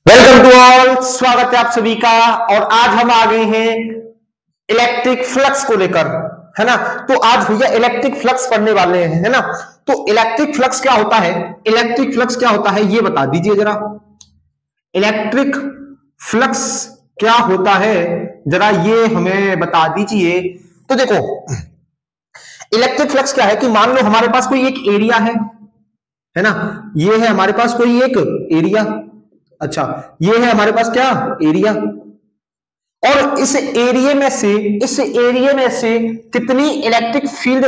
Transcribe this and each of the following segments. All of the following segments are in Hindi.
वेलकम टू ऑल, स्वागत है आप सभी का। और आज हम आ गए हैं इलेक्ट्रिक फ्लक्स को लेकर, है ना। तो आज भैया इलेक्ट्रिक फ्लक्स पढ़ने वाले हैं, है ना। तो इलेक्ट्रिक फ्लक्स क्या होता है, इलेक्ट्रिक फ्लक्स क्या होता है ये बता दीजिए जरा। इलेक्ट्रिक फ्लक्स क्या होता है जरा ये हमें बता दीजिए। तो देखो, इलेक्ट्रिक फ्लक्स क्या है कि मान लो हमारे पास कोई एक एरिया है ना। ये है हमारे पास कोई एक एरिया। अच्छा, ये है हमारे पास क्या एरिया। और इस एरिया में से कितनी इलेक्ट्रिक फील्ड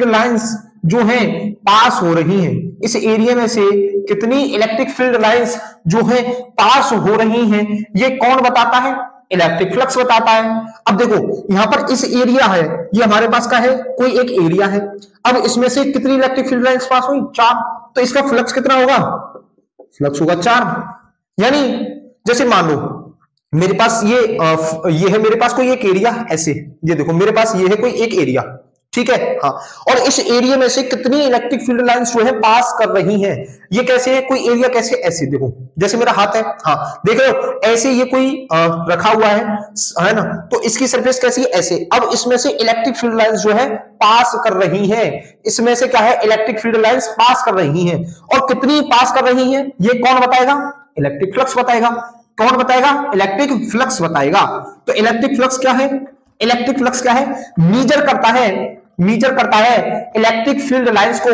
लाइंस जो है पास हो रही हैं। इस एरिया में से कितनी इलेक्ट्रिक फील्ड लाइंस जो है पास हो रही हैं, ये कौन बताता है, इलेक्ट्रिक फ्लक्स बताता है। अब देखो यहां पर इस एरिया है, ये हमारे पास का है कोई एक एरिया है। अब इसमें से कितनी इलेक्ट्रिक फील्ड लाइंस पास हुई, 4। तो इसका फ्लक्स कितना होगा, फ्लक्स होगा 4। यानी जैसे मान लो मेरे पास ये है मेरे पास कोई एक एरिया ऐसे, ये देखो मेरे पास ये है कोई एक एरिया, ठीक है। हाँ, और इस एरिया में से कितनी इलेक्ट्रिक फील्ड लाइंस जो है पास कर रही हैं। ये कैसे है, कोई एरिया कैसे, ऐसे देखो जैसे मेरा हाथ है, हाँ देख रहे हो ऐसे ये कोई रखा हुआ है ना। तो इसकी सरफेस कैसी है, ऐसे। अब इसमें से इलेक्ट्रिक फील्ड लाइंस जो है पास कर रही हैं। इसमें से क्या है, इलेक्ट्रिक फील्ड लाइंस पास कर रही हैं। और कितनी पास कर रही हैं ये कौन बताएगा, इलेक्ट्रिक फ्लक्स बताएगा। कौन बताएगा, इलेक्ट्रिक फ्लक्स बताएगा। तो इलेक्ट्रिक फ्लक्स क्या है, इलेक्ट्रिक फ्लक्स क्या है, मीजर करता है इलेक्ट्रिक फील्ड लाइंस को।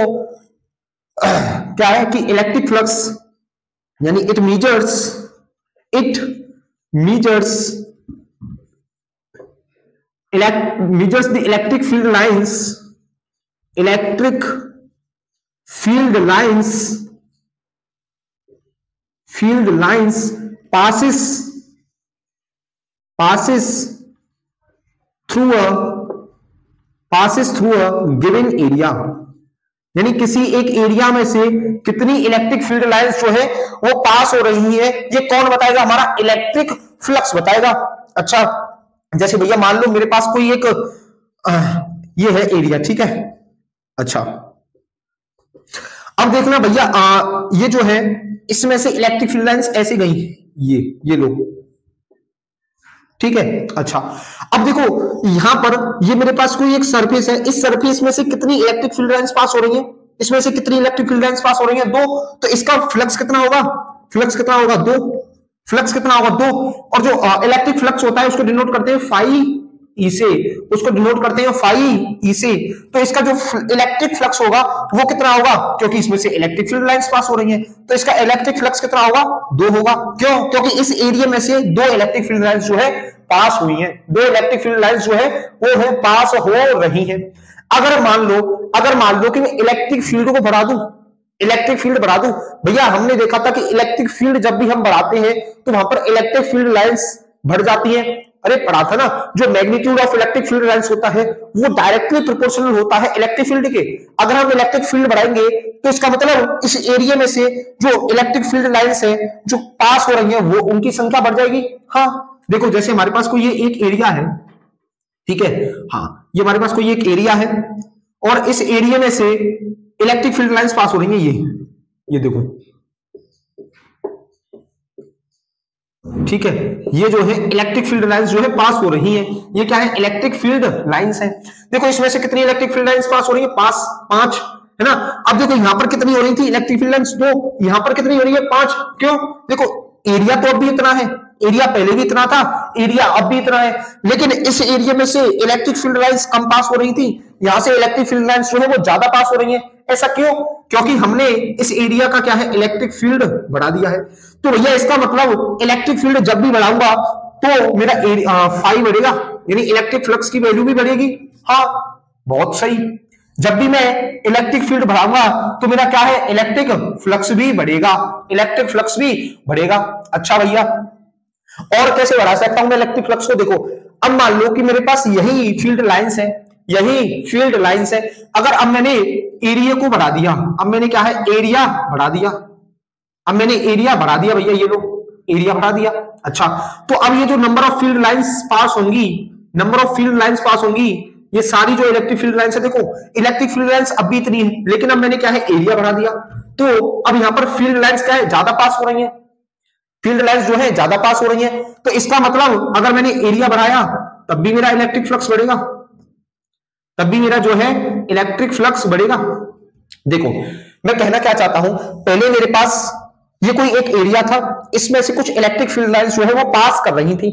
क्या है कि इलेक्ट्रिक फ्लक्स यानी it measures the electric field lines passes through a given area। यानी किसी एक एरिया में से कितनी इलेक्ट्रिक फील्ड लाइंस जो है वो पास हो रही है, ये कौन बताएगा, हमारा इलेक्ट्रिक फ्लक्स बताएगा। अच्छा, जैसे भैया मान लो मेरे पास कोई एक ये है एरिया, ठीक है। अच्छा, अब देखना भैया ये जो है इसमें से इलेक्ट्रिक फील्ड लाइंस ऐसे गई, ये लो, ठीक है। अच्छा, अब देखो यहां पर ये मेरे पास कोई एक सरफेस है, इस सरफेस में से कितनी इलेक्ट्रिक फील्ड लाइंस पास हो रही है, इसमें से कितनी इलेक्ट्रिक फील्ड लाइंस पास हो रही है, 2। तो इसका फ्लक्स कितना होगा, 2। फ्लक्स कितना होगा, 2। और जो इलेक्ट्रिक फ्लक्स होता है उसको डिनोट करते हैं फाई ई से, तो इसका जो इलेक्ट्रिक फ्लक्स होगा वो कितना होगा, क्योंकि इसमें से इलेक्ट्रिक फील्ड लाइंस पास हो रही हैं, तो इसका इलेक्ट्रिक फ्लक्स कितना होगा, 2 होगा। क्यों, क्योंकि इस एरिया में से 2 इलेक्ट्रिक फील्ड लाइंस जो है पास हुई हैं, 2 इलेक्ट्रिक फील्ड लाइंस जो है वो है पास हो रही हैं। अगर मान लो कि मैं इलेक्ट्रिक फील्ड को बढ़ा दूं, भैया हमने देखा था कि इलेक्ट्रिक फील्ड जब भी हम बढ़ाते हैं तो वहां पर इलेक्ट्रिक फील्ड लाइंस बढ़ जाती है। अरे पढ़ा था ना, जो magnitude of electric field lines होता है वो डायरेक्टली प्रोपोर्शनल होता है इलेक्ट्रिक फील्ड के। अगर हम इलेक्ट्रिक फील्ड बढ़ाएंगे तो इसका मतलब इस एरिया में से जो इलेक्ट्रिक फील्ड लाइंस है जो पास हो रही है वो उनकी संख्या बढ़ जाएगी। हाँ देखो, जैसे हमारे पास कोई ये एक एरिया है, ठीक है। हाँ, ये हमारे पास कोई एक एरिया है और इस एरिया में से इलेक्ट्रिक फील्ड लाइंस पास हो रही है, ये देखो, ठीक है। ये जो है इलेक्ट्रिक फील्ड लाइंस जो है पास हो रही है, ये क्या है, इलेक्ट्रिक फील्ड लाइंस है। देखो इसमें से कितनी इलेक्ट्रिक फील्ड लाइंस पास हो रही है, 5, है ना। अब देखो यहां पर कितनी हो रही थी इलेक्ट्रिक फील्ड लाइंस, 2, यहां पर कितनी हो रही है, 5। क्यों, देखो एरिया तो अब भी इतना है, एरिया पहले भी इतना था, एरिया अब भी इतना है, लेकिन इस एरिया में से इलेक्ट्रिक फील्ड लाइंस कम पास हो रही थी, यहां से इलेक्ट्रिक फील्ड लाइंस जो है वो ज्यादा पास हो रही है। ऐसा क्यों, क्योंकि हमने इस एरिया का क्या है, इलेक्ट्रिक फील्ड बढ़ा दिया है। तो भैया इसका मतलब इलेक्ट्रिक फील्ड जब भी बढ़ाऊंगा तो मेरा फाई बढ़ेगा, यानी इलेक्ट्रिक फ्लक्स की वैल्यू भी बढ़ेगी। हाँ बहुत सही, जब भी मैं इलेक्ट्रिक फील्ड बढ़ाऊंगा तो मेरा क्या है, इलेक्ट्रिक फ्लक्स भी बढ़ेगा। अच्छा भैया, और कैसे बढ़ा सकता हूं मैं इलेक्ट्रिक फ्लक्स को, देखो अब मान लो कि मेरे पास यही फील्ड लाइंस है, अगर अब मैंने एरिया को बढ़ा दिया, अब मैंने क्या है, एरिया बढ़ा दिया, भैया ये लो एरिया बढ़ा दिया। अच्छा, तो अब ये जो number of field lines pass होंगी, ये सारी जो इलेक्ट्रिक फील्ड लाइंस है, देखो इलेक्ट्रिक फील्ड लाइंस अब भी इतनी है, लेकिन अब मैंने क्या है, एरिया बढ़ा दिया। तो अब यहां पर फील्ड लाइंस क्या है, ज्यादा पास हो रही है, फील्ड लाइंस जो है ज्यादा पास हो रही है। तो इसका मतलब अगर मैंने एरिया बढ़ाया तब भी मेरा इलेक्ट्रिक फ्लक्स बढ़ेगा, तब भी मेरा जो है इलेक्ट्रिक फ्लक्स बढ़ेगा। देखो मैं कहना क्या चाहता हूं, पहले मेरे पास ये कोई एक एरिया था, इसमें से कुछ इलेक्ट्रिक फील्ड लाइंस जो है वो पास कर रही थी,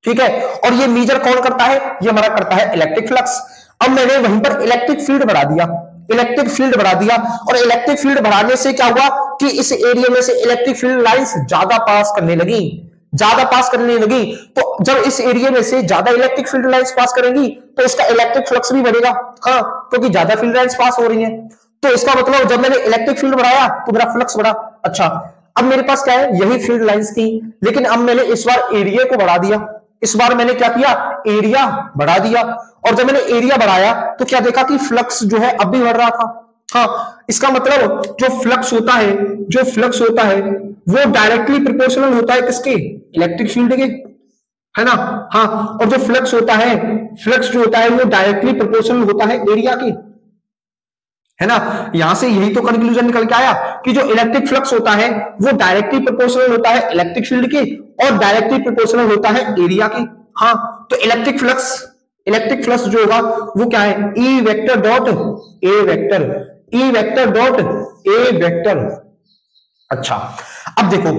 ठीक है, और ये मेजर कौन करता है, ये हमारा करता है इलेक्ट्रिक फ्लक्स। अब मैंने वहीं पर इलेक्ट्रिक फील्ड बढ़ा दिया, इलेक्ट्रिक फील्ड बढ़ा दिया, और इलेक्ट्रिक फील्ड बढ़ाने से क्या हुआ कि इस एरिया में से इलेक्ट्रिक फील्ड लाइंस ज्यादा पास करने लगी, ज्यादा पास करने लगी। तो जब इस एरिया में से ज्यादा इलेक्ट्रिक फील्ड लाइंस पास करेंगी तो इसका इलेक्ट्रिक फ्लक्स भी बढ़ेगा, हाँ, क्योंकि ज्यादा फील्ड लाइंस पास हो रही है। तो इसका मतलब जब मैंने इलेक्ट्रिक फील्ड बढ़ाया तो मेरा फ्लक्स बढ़ा। अच्छा, अब मेरे पास क्या है, यही फील्ड लाइंस थी, लेकिन अब मैंने इस बार एरिया को बढ़ा दिया, इस बार मैंने क्या किया, एरिया बढ़ा दिया, और जब मैंने एरिया बढ़ाया तो क्या देखा कि फ्लक्स जो है अब भी बढ़ रहा था। हाँ, इसका मतलब जो फ्लक्स होता है, जो फ्लक्स होता है वो डायरेक्टली प्रोपोर्शनल होता है किसके, इलेक्ट्रिक फील्ड के, है ना। हाँ, और जो फ्लक्स होता है, फ्लक्स जो होता है वो डायरेक्टली प्रोपोर्शनल होता है एरिया के, है ना। यहां से यही तो कंक्लूजन निकल के आया कि जो इलेक्ट्रिक फ्लक्स होता है वो डायरेक्टली प्रोपोर्शनल होता है इलेक्ट्रिक फील्ड के, और डायरेक्टली प्रोपोर्शनल होता है एरिया के। हाँ, तो इलेक्ट्रिक फ्लक्स जो होगा वो क्या है, E vector dot A vector, E vector dot A vector. अच्छा, अब देखो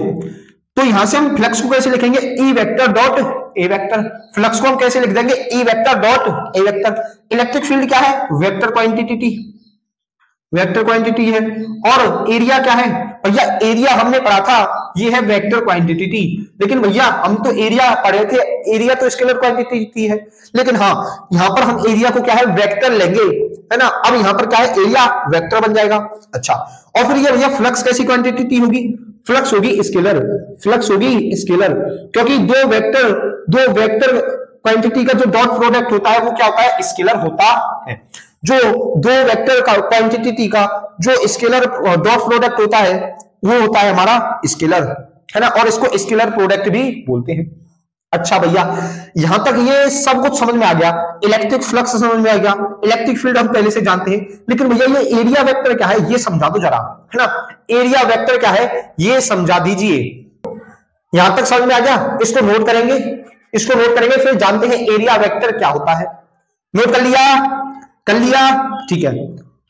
तो यहां से हम फ्लक्स को कैसे लिखेंगे, E vector dot A vector, flux को हम कैसे लिख देंगे, E vector dot A vector. Electric field क्या है, वेक्टर क्वांटिटी, वेक्टर क्वांटिटी है, और एरिया क्या है भैया, एरिया हमने पढ़ा था ये है वेक्टर क्वांटिटी, लेकिन भैया हम तो एरिया पढ़े थे, एरिया तो स्केलर क्वांटिटी है, लेकिन हाँ यहां पर हम एरिया को क्या है वेक्टर लेंगे, है ना। अब यहां पर क्या है, एरिया वेक्टर बन जाएगा। अच्छा, और फिर ये भैया फ्लक्स कैसी क्वांटिटी होगी, फ्लक्स होगी स्केलर, फ्लक्स होगी स्केलर, क्योंकि दो वेक्टर क्वांटिटी का जो डॉट प्रोडक्ट होता है वो क्या होता है, स्केलर होता है। जो दो वेक्टर का क्वांटिटी का जो स्केलर डॉट प्रोडक्ट होता है वो होता है हमारा स्केलर, है ना, और इसको स्केलर प्रोडक्ट भी बोलते हैं। अच्छा भैया, यहां तक ये सब कुछ समझ में आ गया, इलेक्ट्रिक फ्लक्स समझ में आ गया, इलेक्ट्रिक फील्ड हम पहले से जानते हैं, लेकिन भैया ये एरिया वेक्टर क्या है ये समझा दो जरा, है ना, एरिया वेक्टर क्या है ये समझा दीजिए। यहां तक समझ में आ गया, इसको नोट करेंगे, इसको नोट करेंगे, फिर जानते हैं एरिया वेक्टर क्या होता है। नोट कर लिया, कर लिया, ठीक है,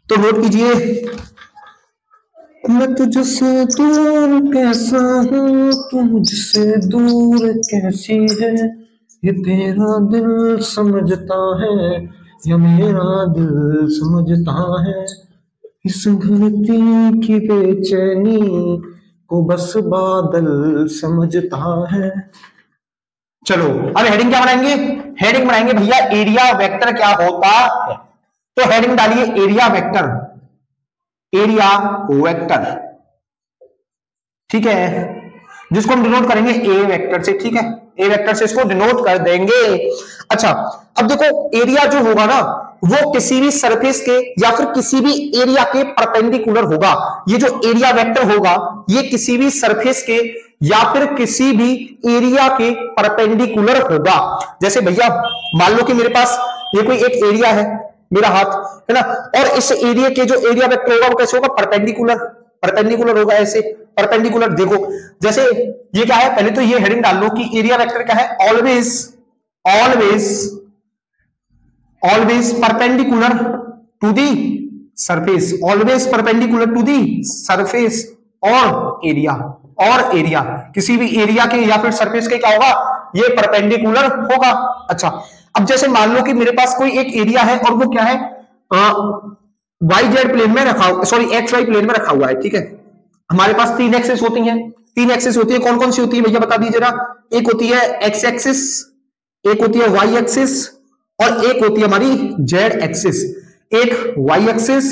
तो नोट कीजिए। मैं तुझसे दूर कैसा हूं, तू मुझसे दूर कैसी है, ये तेरा दिल समझता है या मेरा दिल समझता है, इस धरती की बेचैनी को बस बादल समझता है। चलो अब हेडिंग क्या बनाएंगे, हेडिंग बनाएंगे भैया एरिया वेक्टर क्या होता है, तो हेडिंग डालिए एरिया वेक्टर, एरिया वेक्टर, ठीक है, जिसको हम डिनोट करेंगे ए वेक्टर से, ठीक है, ए वेक्टर से इसको डिनोट कर देंगे। अच्छा, अब देखो एरिया जो होगा ना वो किसी भी सरफेस के या फिर किसी भी एरिया के परपेंडिकुलर होगा। ये जो एरिया वेक्टर होगा ये किसी भी सरफेस के या फिर किसी भी एरिया के परपेंडिकुलर होगा। जैसे भैया मान लो कि मेरे पास ये कोई एक एरिया है, मेरा हाथ है ना, और इस एरिया के जो एरिया वेक्टर होगा वो कैसे होगा, परपेंडिकुलर, परपेंडिकुलर होगा, ऐसे परपेंडिकुलर। देखो जैसे ये क्या है, पहले तो ये हेडिंग डाल लो कि एरिया वेक्टर क्या है, always always always perpendicular to the surface, always perpendicular to the surface और एरिया, और एरिया किसी भी एरिया के या फिर सरफेस के क्या होगा, ये परपेंडिकुलर होगा। अच्छा, अब जैसे मान लो कि मेरे पास कोई एक एरिया है और वो क्या है, वाई जेड प्लेन में रखा, सॉरी एक्स वाई प्लेन में रखा हुआ है, ठीक है। हमारे पास तीन एक्सिस होती हैं, तीन एक्सिस होती है, कौन कौन सी होती है भैया बता दीजिए जरा। एक होती है एक्स एक्सिस, एक होती है वाई एक्सिस, और एक होती है हमारी जेड एक्सिस। एक वाई एक्सिस,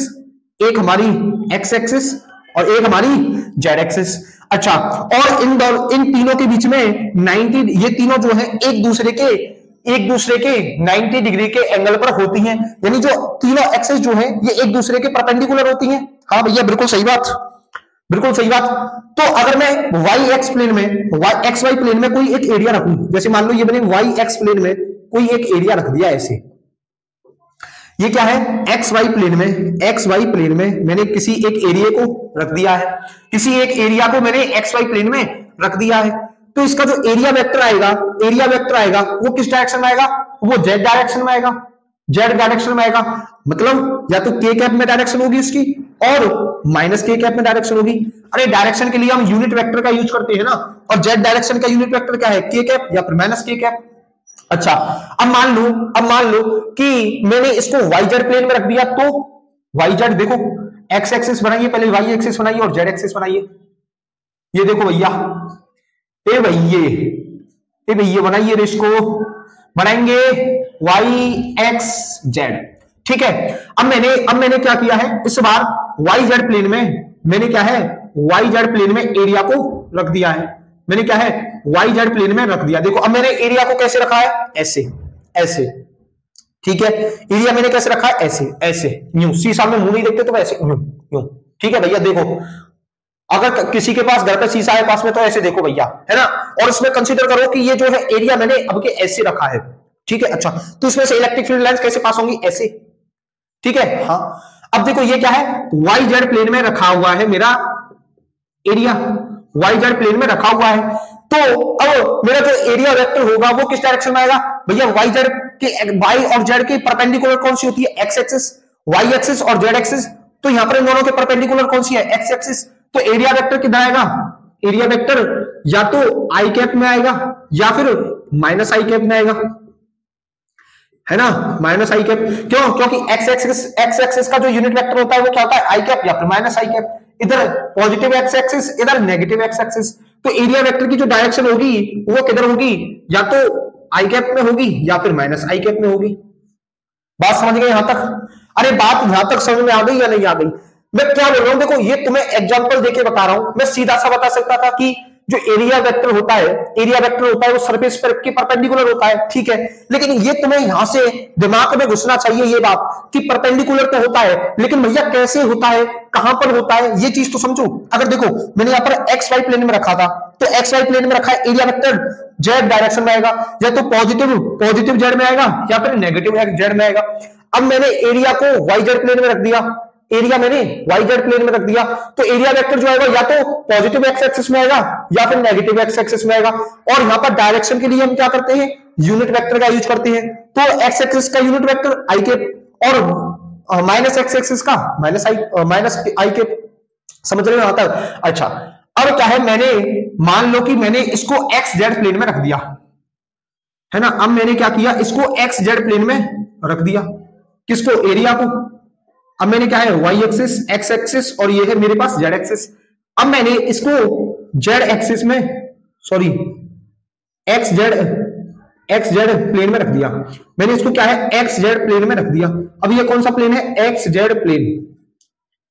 एक हमारी एक्स एक्सिस, और एक हमारी जेड एक्सिस। अच्छा, और इन तीनों के बीच में 90, ये तीनों जो है एक दूसरे के 90 डिग्री के एंगल पर होती हैं, यानी जो तीनों एक्सिस जो है ये एक दूसरे के परपेंडिकुलर होती हैं। हाँ भैया बिल्कुल सही बात, बिल्कुल सही बात। तो अगर मैं वाई एक्स प्लेन में, एक्स वाई प्लेन में कोई एक एरिया रखूं, जैसे मान लो ये मैंने वाई एक्स प्लेन में कोई एक एरिया रख दिया ऐसे, ये क्या है, एक्स वाई प्लेन में, एक्स वाई प्लेन में मैंने किसी एक एरिया को रख दिया है, किसी एक एरिया को मैंने एक्स वाई प्लेन में रख दिया है। तो इसका जो एरिया वेक्टर आएगा, एरिया वेक्टर आएगा वो किस डायरेक्शन में आएगा, वो जेड डायरेक्शन में आएगा, जेड डायरेक्शन में आएगा। मतलब या तो के कैप में डायरेक्शन होगी इसकी और माइनस के कैप में डायरेक्शन होगी। अरे डायरेक्शन के लिए हम यूनिट वेक्टर का यूज करते हैं ना, और जेड डायरेक्शन का यूनिट वेक्टर क्या है, के कैप या फिर माइनस के कैप। अच्छा अब मान लो कि मैंने इसको वाई जेड प्लेन में रख दिया, तो वाई जेड देखो, एक्स एक्सिस बनाइए पहले, वाई एक्सिस बनाइए और जेड एक्सिस बनाइए। ये देखो भैया, ए भैया बनाइए, इसको बनाएंगे वाई एक्स जेड, ठीक है। अब मैंने क्या किया है, इस बार वाई जेड प्लेन में मैंने क्या है, वाई जेड प्लेन में एरिया को रख दिया है, मैंने क्या है, वाई जेड प्लेन में रख दिया। देखो अब मैंने एरिया को कैसे रखा है, ऐसे ऐसे, ठीक है। एरिया मैंने कैसे रखा है, ऐसे ऐसे, यूं, शीशा में मुंह नहीं देखते तो ऐसे यूं यूं, ठीक है भैया। देखो अगर किसी के पास घर पे शीशा है पास में तो ऐसे देखो भैया, है ना। और इसमें कंसीडर करो कि ये जो है एरिया मैंने अब के ऐसे रखा है, ठीक है। अच्छा तो इसमें से इलेक्ट्रिक फील्ड लाइंस कैसे पास होंगी, ऐसे, ठीक है। हाँ अब देखो ये क्या है, वाई जेड प्लेन में रखा हुआ है मेरा एरिया, वाई जेड प्लेन में रखा हुआ है। तो अब मेरा जो एरिया वेक्टर होगा वो किस डायरेक्शन में आएगा भैया, वाई जेड के, वाई और जेड के परपेंडिकुलर कौन सी होती है, एक्स एक्सिस, वाई एक्सिस और जेड एक्सिस। तो यहां पर इन दोनों के परपेंडिकुलर कौन सी है, एक्स एक्सिस। तो एरिया वेक्टर किधर आएगा, एरिया वेक्टर या तो आई कैप में आएगा या फिर माइनस आई कैप में आएगा, है ना, माइनस आई कैप। क्यों, क्योंकि एक्स एक्सिस का जो यूनिट वेक्टर होता है वो क्या होता है, आई कैप या फिर माइनस आई कैप। इधर पॉजिटिव एक्स एक्सिस, इधर नेगेटिव एक्स एक्सिस। तो एरिया वेक्टर की जो डायरेक्शन होगी वो किधर होगी, या तो आई कैप में होगी या फिर माइनस आई कैप में होगी। बात समझ गए यहां तक, अरे बात यहां तक समझ में आ गई या नहीं आ गई, मैं क्या बोल रहा हूं। देखो ये तुम्हें एग्जांपल देके बता रहा हूं, मैं सीधा सा बता सकता था कि जो एरिया वेक्टर होता है, एरिया वेक्टर होता है वो सरफेस पर के परपेंडिकुलर होता है, ठीक है। लेकिन ये तुम्हें यहां से दिमाग में घुसना चाहिए ये बात कि परपेंडिकुलर तो होता है, लेकिन भैया कैसे होता है, कहां पर होता है, ये चीज तो समझो। अगर देखो मैंने यहां पर एक्स वाई प्लेन में रखा था, तो एक्स वाई प्लेन में रखा है, एरिया वेक्टर जेड डायरेक्शन में आएगा, या तो पॉजिटिव जेड में आएगा या फिर नेगेटिव जेड में आएगा। अब मैंने एरिया को वाई जेड प्लेन में रख दिया, एरिया मैंने वाई जेड प्लेन में रख दिया, तो एरिया वेक्टर जो आएगा या तो पॉजिटिव एक्स एक्सिस में आएगा या फिर नेगेटिव एक्स एक्सिस में आएगा। और यहां पर डायरेक्शन के लिए हम क्या करते हैं, यूनिट वेक्टर का यूज करते हैं। तो एक्स एक्सिस का यूनिट वेक्टर आई कैप और माइनस एक्स एक्सिस का माइनस आई कैप, समझ रहे हो यहां तक। अच्छा अब क्या है, मैंने मान लो कि मैंने इसको एक्स जेड प्लेन में रख दिया, है ना। अब मैंने क्या किया, इसको एक्स जेड प्लेन में रख दिया, किसको, एरिया को। अब मैंने क्या है, वाई एक्सिस, एक्स एक्सिस और ये है मेरे पास जेड एक्सिस। अब मैंने इसको जेड एक्सिस में, सॉरी एक्स जेड प्लेन में रख दिया, मैंने इसको क्या है, एक्स जेड प्लेन में रख दिया। अब ये कौन सा प्लेन है, X Z plane,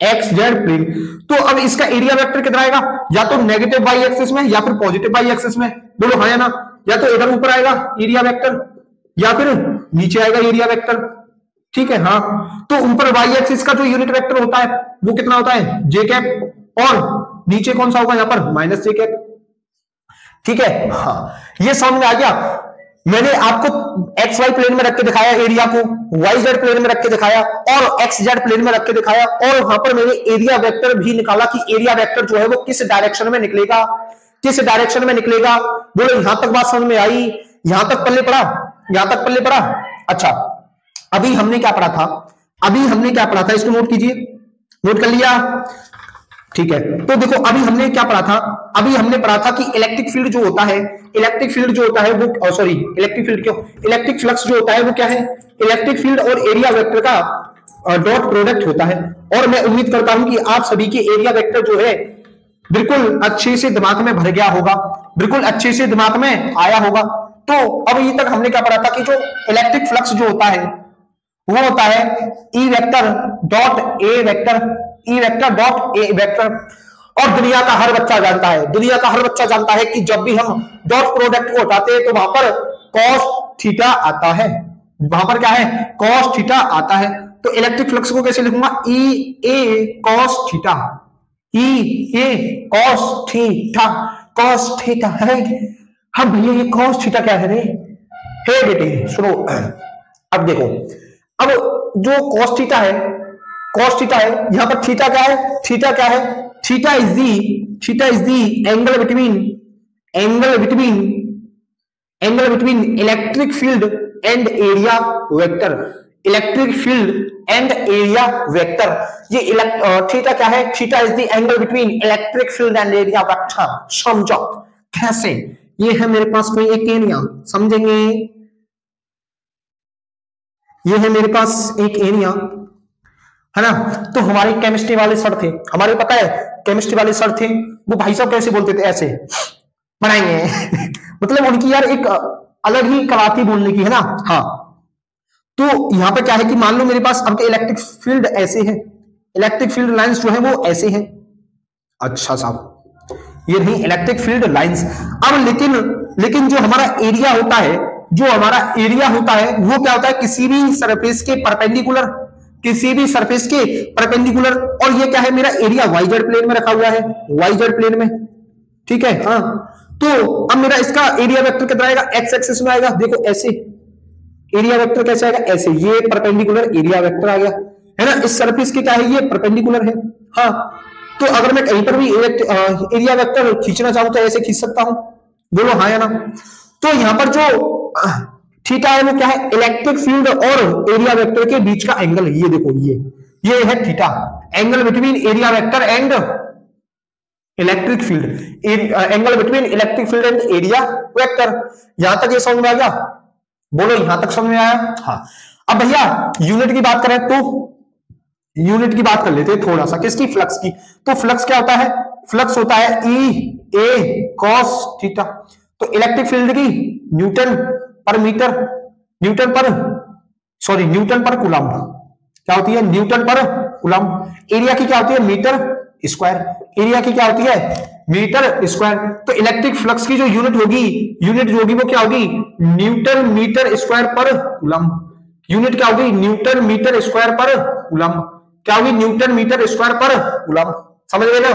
X Z plane. तो अब इसका एरिया वेक्टर किधर आएगा, या तो नेगेटिव वाई एक्सिस में या फिर पॉजिटिव वाई एक्सिस में, बोलो हाँ या ना। या तो इधर ऊपर आएगा एरिया वेक्टर या फिर नीचे आएगा एरिया वेक्टर, ठीक है। हाँ तो ऊपर वाई एक्सिस का जो यूनिट वेक्टर होता है वो कितना होता है, जे कैप, और नीचे कौन सा होगा यहाँ पर, माइनस जे कैप, ठीक है। हाँ ये समझ में आ गया। मैंने आपको एक्स वाई प्लेन में रख के दिखाया एरिया को, वाई जेड प्लेन में रख के दिखाया और एक्स जेड प्लेन में रख के दिखाया, और वहां पर मैंने एरिया वेक्टर भी निकाला कि एरिया वेक्टर जो है वो किस डायरेक्शन में निकलेगा, किस डायरेक्शन में निकलेगा। बोलो यहां तक बात समझ में आई, यहां तक पल्ले पड़ा, यहां तक पल्ले पड़ा। अच्छा अभी हमने क्या पढ़ा था, इसको नोट कीजिए, नोट कर लिया, ठीक है। तो देखो अभी हमने क्या पढ़ा था, अभी हमने पढ़ा था कि इलेक्ट्रिक फील्ड जो होता है, इलेक्ट्रिक फ्लक्स जो होता है वो क्या है, इलेक्ट्रिक फील्ड और एरिया वेक्टर का डॉट प्रोडक्ट होता है। और मैं उम्मीद करता हूं कि आप सभी के एरिया वेक्टर जो है बिल्कुल अच्छे से दिमाग में भर गया होगा, बिल्कुल अच्छे से दिमाग में आया होगा। तो अब ये तक हमने क्या पढ़ा था कि जो इलेक्ट्रिक फ्लक्स जो होता है वो होता है E vector dot A vector, E vector dot A vector. और दुनिया का हर बच्चा जानता है कि जब भी हम डॉट प्रोडक्ट को हटाते हैं तो वहां पर कॉस थीटा आता है, वहां पर क्या है, कॉस थीटा आता है। तो इलेक्ट्रिक फ्लक्स को कैसे लिखूंगा, ई ए कॉस थीटा, ई ए कॉस थीटा, कॉस थीटा है। हाँ भैया ये कॉस थीटा क्या है रे, हे बेटे सुनो। अब देखो, अब जो cos थीटा है, cos थीटा है, यहां पर थीटा क्या है, थीटा क्या है, theta is the angle between electric field and area vector, electric field and area vector. ये थीटा क्या है, theta is the angle between electric field and area vector. समझो कैसे, ये है मेरे पास कोई एक एरिया, समझेंगे, ये है मेरे पास एक एरिया, है ना। तो हमारे केमिस्ट्री वाले सर थे, हमारे पता है केमिस्ट्री वाले सर थे, वो भाई साहब कैसे बोलते थे, ऐसे बनाएंगे मतलब उनकी यार एक अलग ही कला थी बोलने की, है ना। हाँ, तो यहां पे क्या है कि मान लो मेरे पास आपके इलेक्ट्रिक फील्ड ऐसे है, इलेक्ट्रिक फील्ड लाइंस जो है वो ऐसे हैं। अच्छा साहब, ये नहीं इलेक्ट्रिक फील्ड लाइंस। अब लेकिन जो हमारा एरिया होता है, जो हमारा एरिया होता है वो क्या होता है, किसी भी सरफेस के परपेंडिकुलर, किसी भी सरफेस के परपेंडिकुलर। और ये क्या है, मेरा एरिया वाई जेड प्लेन में रखा हुआ है, वाई जेड प्लेन में, ठीक है। हाँ, तो अब मेरा इसका एरिया वेक्टर कितना आएगा, एक्स एक्सिस में आएगा। देखो ऐसे एरिया वेक्टर कैसे आएगा, ऐसे, ये परपेंडिकुलर एरिया वेक्टर आ गया, है ना। इस सरफेस के क्या है, ये परपेंडिकुलर है। हाँ, तो अगर मैं कहीं पर भी एरिया वेक्टर खींचना चाहूं तो ऐसे खींच सकता हूं, बोलो हाँ या ना। तो यहां पर जो थीटा है वो क्या है, इलेक्ट्रिक फील्ड और एरिया वेक्टर के बीच का एंगल। ये देखो, ये है theta, angle between area vector and electric field, angle between electric field and area vector. यहां तक ये समझ में आ गया, बोलो यहां तक समझ में आया। हाँ, अब भैया यूनिट की बात करें तो यूनिट की बात कर लेते हैं थोड़ा सा, किसकी, फ्लक्स की। तो फ्लक्स क्या होता है, फ्लक्स होता है ई ए कॉस थीटा। तो इलेक्ट्रिक फील्ड की न्यूटन पर मीटर, न्यूटन पर कूलम्ब क्या होती है, न्यूटन पर कूलम्ब। एरिया की क्या होती है, मीटर स्क्वायर, एरिया की क्या होती है, मीटर स्क्वायर। तो इलेक्ट्रिक फ्लक्स की जो यूनिट होगी वो क्या होगी, न्यूटन मीटर स्क्वायर पर कूलम्ब। यूनिट क्या होगी, न्यूटन मीटर स्क्वायर पर कूलम्ब, क्या होगी, न्यूटन मीटर स्क्वायर पर कूलम्ब। समझ गए ना,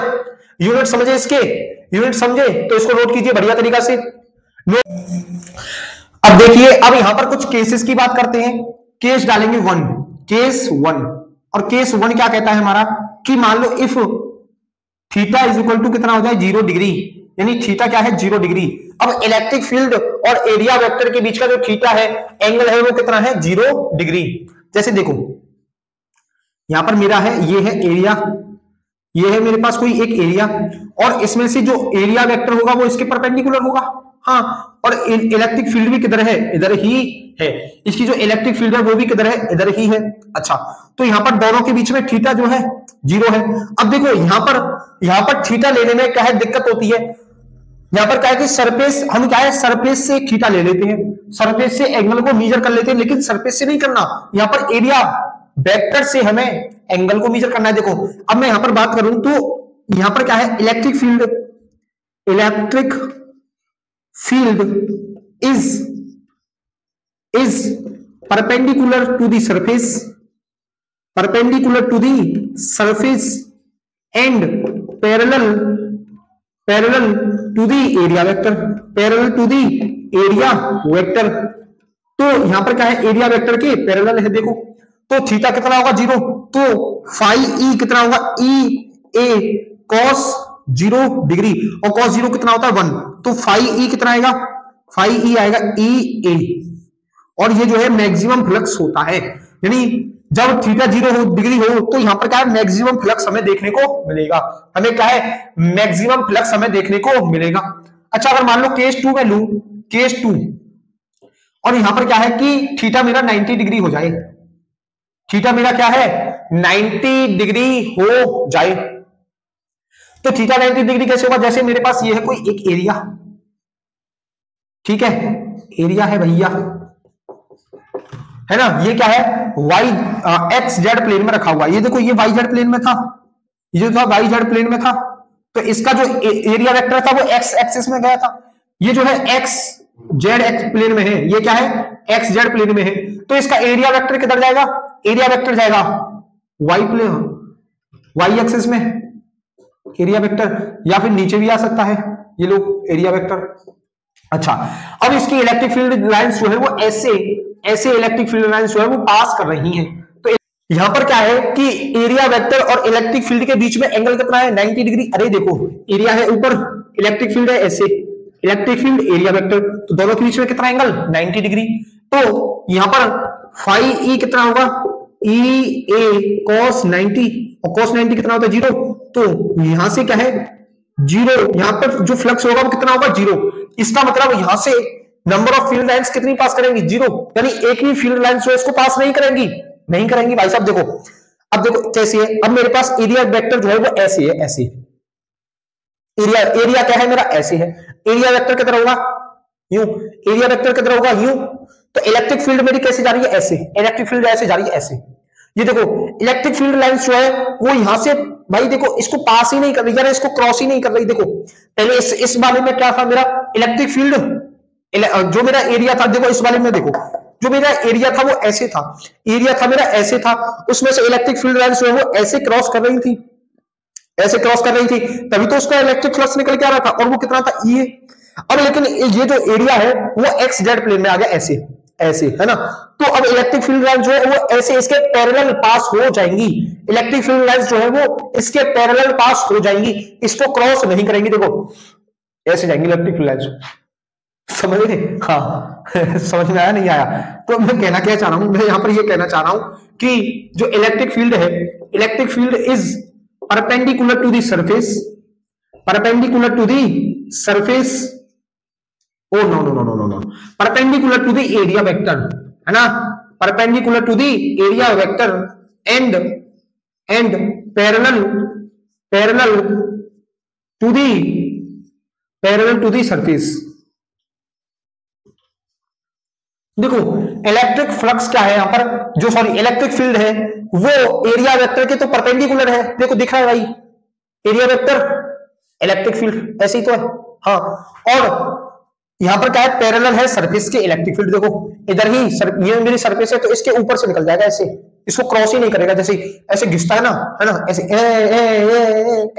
यूनिट समझे, इसके यूनिट समझे तो इसको नोट कीजिए बढ़िया तरीका से। अब देखिए, अब यहां पर कुछ केसेस की बात करते हैं, केस डालेंगे वन, केस वन। और केस वन क्या कहता है हमारा, कि मान लो if theta is equal to कितना हो जाए, 0 डिग्री, यानी थीटा क्या है, 0 डिग्री। अब इलेक्ट्रिक फील्ड और एरिया वेक्टर के बीच का जो थीटा है, एंगल है, वो कितना है, 0 डिग्री। जैसे देखो यहां पर मेरा है, ये है एरिया, ये है मेरे पास कोई एक एरिया, और इसमें से जो एरिया वेक्टर होगा वो इसके परपेंडिकुलर होगा। हाँ, और इलेक्ट्रिक फील्ड भी किधर है, इधर ही है। इसकी जो इलेक्ट्रिक फील्ड है वो भी किधर है, इधर ही है। अच्छा, तो यहां पर दोनों के बीच में थीटा जो है 0 है। अब देखो यहां पर थीटा लेने में क्या है, दिक्कत होती है। यहां पर क्या है कि सरफेस, हम क्या है, सरफेस से थीटा ले लेते हैं, सरफेस से एंगल को मेजर कर लेते हैं, लेकिन सरफेस से नहीं करना, यहां पर एरिया वेक्टर से हमें एंगल को मेजर करना है। देखो अब मैं यहां पर बात करूं तो यहां पर क्या है, electric field is perpendicular to the surface and parallel to the area vector, तो यहां पर क्या है, एरिया वेक्टर के पैरेलल है। देखो तो थीटा कितना होगा, 0, तो फाई ई कितना होगा, ई ए कॉस 0 डिग्री, और कॉस 0 कितना होता है, 1, तो फाई ई कितना आएगा, फाई ई आएगा ई ए। और ये जो है मैक्सिमम फ्लक्स होता है, यानी जब थीटा 0 डिग्री हो तो यहां पर क्या है, मैक्सिमम फ्लक्स हमें देखने को मिलेगा, हमें क्या है, मैक्सिमम फ्लक्स हमें देखने को मिलेगा। अच्छा, अगर मान लो केस 2 में लूं, केस 2, और यहां पर क्या है कि थीटा मेरा 90 डिग्री हो जाए, थीटा मेरा क्या है, 90 डिग्री हो जाए। तो थीटा 90 डिग्री कैसे होगा, जैसे मेरे पास ये है कोई एक एरिया, ठीक है, एरिया है भैया, है ना। ये क्या है, वाई एक्स जेड प्लेन में रखा हुआ है। ये देखो ये वाई जेड प्लेन में था, ये जो था वाई जेड प्लेन में था, तो इसका जो एरिया वेक्टर था वो एक्स एक्सिस में गया था। ये जो है एक्स जेड एक्स प्लेन में है, ये क्या है, एक्स जेड प्लेन में है, तो इसका एरिया वेक्टर किधर जाएगा, एरिया वेक्टर जाएगा वाई प्लेन, वाई एक्सिस में एरिया वेक्टर, या फिर नीचे भी आ सकता है ये लोग एरिया वेक्टर। अच्छा, अब इसकी इलेक्ट्रिक फील्ड लाइंस जो है वो ऐसे इलेक्ट्रिक फील्ड लाइंस जो है वो पास कर रही हैं। यहां पर क्या है कि एरिया वेक्टर और इलेक्ट्रिक फील्ड के बीच में एंगल कितना है 90 डिग्री। अरे देखो एरिया है ऊपर, इलेक्ट्रिक फील्ड है ऐसे, इलेक्ट्रिक फील्ड एरिया वेक्टर, तो दोनों के बीच में कितना एंगल 90 डिग्री। तो यहां पर फाई ई कितना होगा ई ए कॉस 90, और कॉस 90 कितना होता है 0, तो यहां से क्या है 0, यहां पर जो फ्लक्स होगा वो कितना होगा 0। इसका मतलब यहां से नंबर ऑफ फील्ड लाइंस कितनी पास करेंगी 0, यानी एक भी फील्ड लाइंस जो इसको पास नहीं करेंगी, नहीं करेंगी भाई साहब। देखो अब देखो कैसे है, अब मेरे पास एरिया वेक्टर जो है वो ऐसे है, ऐसे एरिया क्या है मेरा ऐसे है, एरिया वेक्टर कितना होगा यूं, एरिया वेक्टर कितना होगा यूं, तो इलेक्ट्रिक फील्ड मेरी कैसे जा रही है ऐसे, इलेक्ट्रिक फील्ड ऐसे जा रही है ऐसे। ये देखो इलेक्ट्रिक फील्ड लाइंस जो है वो यहां से भाई देखो इसको पास ही नहीं कर रही, यार इसको क्रॉस ही नहीं कर रही। देखो पहले इस वाले में क्या था मेरा इलेक्ट्रिक फील्ड, जो मेरा एरिया था, देखो इस वाले में देखो जो मेरा एरिया था वो ऐसे था, एरिया था मेरा ऐसे था, उसमें से इलेक्ट्रिक फील्ड लाइंस जो है वो ऐसे क्रॉस कर रही थी, ऐसे क्रॉस कर रही थी, तभी तो उसका इलेक्ट्रिक फ्लक्स निकल के आ रहा था, और वो कितना था ये। अब लेकिन ये जो एरिया है वो एक्स जेड प्लेन में आ गया ऐसे, ऐसे है ना, तो अब इलेक्ट्रिक फील्ड लाइन जो है वो ऐसे इसके पैरेलल पास हो जाएंगी, इलेक्ट्रिक फील्ड लाइन जो है वो इसके पैरेलल पास हो जाएंगी, इसको क्रॉस नहीं करेंगी। देखो ऐसे जाएंगी इलेक्ट्रिक फील्ड लाइन, समझ गए? हाँ समझ में आया नहीं आया? तो मैं कहना क्या चाह रहा हूं, मैं यहां पर ये कहना चाह रहा हूं कि जो इलेक्ट्रिक फील्ड है, electric field is perpendicular to the surface, perpendicular to the surface, oh no no no no no no perpendicular to the area vector, है ना, perpendicular to the area vector and parallel to the surface। देखो इलेक्ट्रिक फ्लक्स क्या है यहां पर, जो सॉरी इलेक्ट्रिक फील्ड है वो एरिया वेक्टर के तो परपेंडिकुलर है, देखो दिख रहा है भाई एरिया वेक्टर इलेक्ट्रिक फील्ड ऐसे ही तो है, हाँ, और यहां पर क्या है पैरेलल है सरफेस के इलेक्ट्रिक फील्ड। देखो इधर ही ये मेरी सरफेस है तो इसके ऊपर से निकल जाएगा ऐसे, इसको क्रॉस ही नहीं करेगा, जैसे ऐसे घिसता है ना ऐसे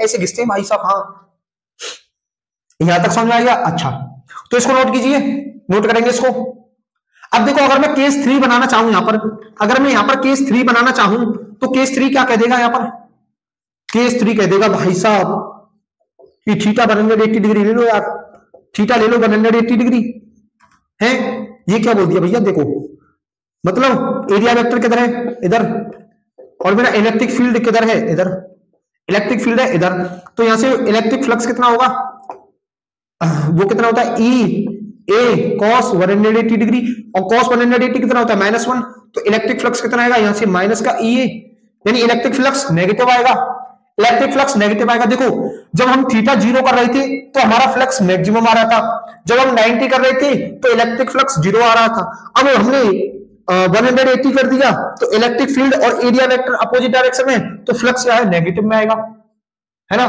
ऐसे घिसते हैं भाई साहब। हाँ यहां तक समझ में आ गया? अच्छा तो इसको नोट कीजिए, नोट करेंगे इसको। अब देखो अगर मैं केस 3 बनाना चाहूं यहां पर, अगर मैं यहां पर केस 3 बनाना चाहूं तो केस 3 क्या कह देगा यहां पर, केस 3 कह देगा भाई साहब कि थीटा 180 डिग्री ले लो यार, थीटा ले लो 180 डिग्री है। ये क्या बोल दिया भैया, देखो मतलब एरिया वेक्टर किधर है इधर, और मेरा इलेक्ट्रिक फील्ड किधर है इधर, इलेक्ट्रिक फील्ड है इधर, तो यहां से इलेक्ट्रिक फ्लक्स कितना होगा, वो कितना होता है ई ए कॉस 180 डिग्री, और कॉस 180 कितना होता है -1, तो इलेक्ट्रिक फ्लक्स कितना आएगा यहाँ से माइनस का ई ए, यानी इलेक्ट्रिक फ्लक्स नेगेटिव आएगा, इलेक्ट्रिक फ्लक्स नेगेटिव आएगा। देखो जब हम थीटा 0 कर रहे थे तो हमारा फ्लक्स मैक्सिमम आ रहा था, जब हम 90 कर रहे थे तो इलेक्ट्रिक फ्लक्स 0 आ रहा था, अब हमने 180 कर दिया तो इलेक्ट्रिक फील्ड और एरिया वेक्टर अपोजिट डायरेक्शन में, तो फ्लक्स क्या है नेगेटिव में आएगा, है ना।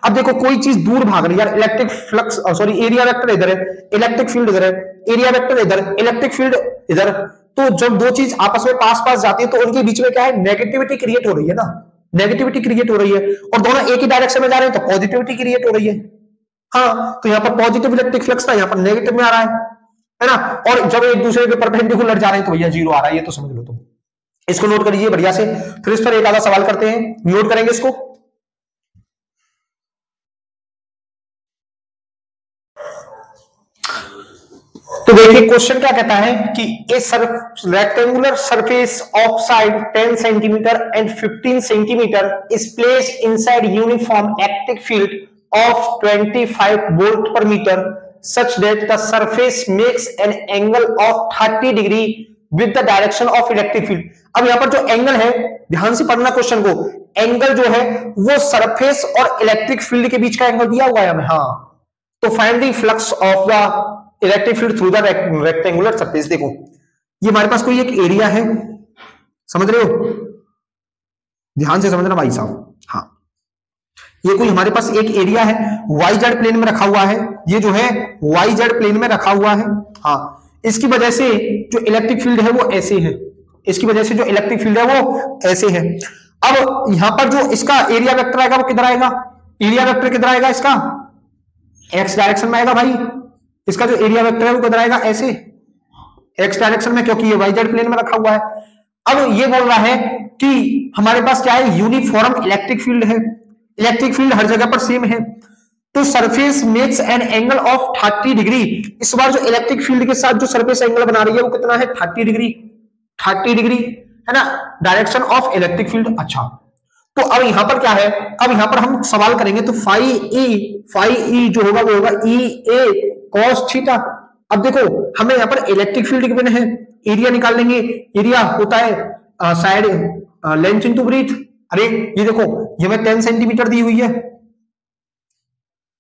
अब देखो कोई चीज दूर भाग रही है यार, electric flux sorry area vector इधर है, इलेक्ट्रिक फील्ड इधर है, एरिया वेक्टर इधर, इलेक्ट्रिक फील्ड इधर, तो जब दो चीज आपस में पास पास जाती है तो उनके बीच में क्या है नेगेटिविटी क्रिएट हो रही है ना, नेगेटिविटी क्रिएट हो रही है, और दोनों एक ही डायरेक्शन में जा रहे हैं तो पॉजिटिविटी क्रिएट हो रही है। हाँ तो यहाँ पर पॉजिटिव इलेक्ट्रिक फ्लक्स था, यहाँ पर नेगेटिव में आ रहा है ना, और जब एक दूसरे के परपेंडिकुलर जा रहे हैं तो भैया 0 आ रहा है, ये तो समझ लो तुम। इसको नोट करिए बढ़िया से, फिर इस पर एक आधा सवाल करते हैं, नोट करेंगे इसको। तो देखिए क्वेश्चन क्या कहता है कि a rectangular surface of side 10 centimetre and 15 centimetre is placed inside uniform electric field of 25 volt per metre such that the surface makes an angle of 30 degree with the direction of electric field. अब यहां पर जो एंगल है, ध्यान से पढ़ना क्वेश्चन को, एंगल जो है वो सरफेस और इलेक्ट्रिक फील्ड के बीच का एंगल दिया हुआ है हमें, हाँ, तो find the flux of the electric field through the rectangular surface. देखो ये हमारे पास कोई एक एरिया है, समझ रहे हो, ध्यान से समझना भाई साहब, हाँ ये कोई हमारे पास एक एरिया है, वाई जेड प्लेन में रखा हुआ है, ये जो है वाई जेड प्लेन में रखा हुआ है, हाँ, इसकी वजह से जो इलेक्ट्रिक फील्ड है वो ऐसे है, इसकी वजह से जो इलेक्ट्रिक फील्ड है वो ऐसे है। अब यहां पर जो इसका एरिया वेक्टर आएगा वो किधर आएगा, एरिया वेक्टर किधर आएगा, इसका एक्स डायरेक्शन में आएगा भाई, इसका जो एरिया वेक्टर है वो किधर आएगा ऐसे एक्स डायरेक्शन में, क्योंकि ये वाई जेड प्लेन में रखा हुआ है। अब ये बोल रहा है कि हमारे पास क्या है, यूनिफॉर्म इलेक्ट्रिक फील्ड है, इलेक्ट्रिक फील्ड हर जगह पर सेम है, तो surface makes an angle of 30 degree. इस बार जो इलेक्ट्रिक फील्ड के साथ जो सरफेस एंगल बना रही है वो कितना है, 30 डिग्री, 30 डिग्री है ना, डायरेक्शन ऑफ इलेक्ट्रिक फील्ड। अच्छा, तो अब यहां पर क्या है, अब यहां पर हम सवाल करेंगे तो फाई ई जो होगा वो होगा ई ए कॉस थीटा। अब देखो हमें यहां पर इलेक्ट्रिक फील्ड गिवन है, एरिया निकाल लेंगे, एरिया होता है साइड लेंथ इनटू ब्रीथ। अरे ये देखो ये हमें 10 सेंटीमीटर दी हुई है,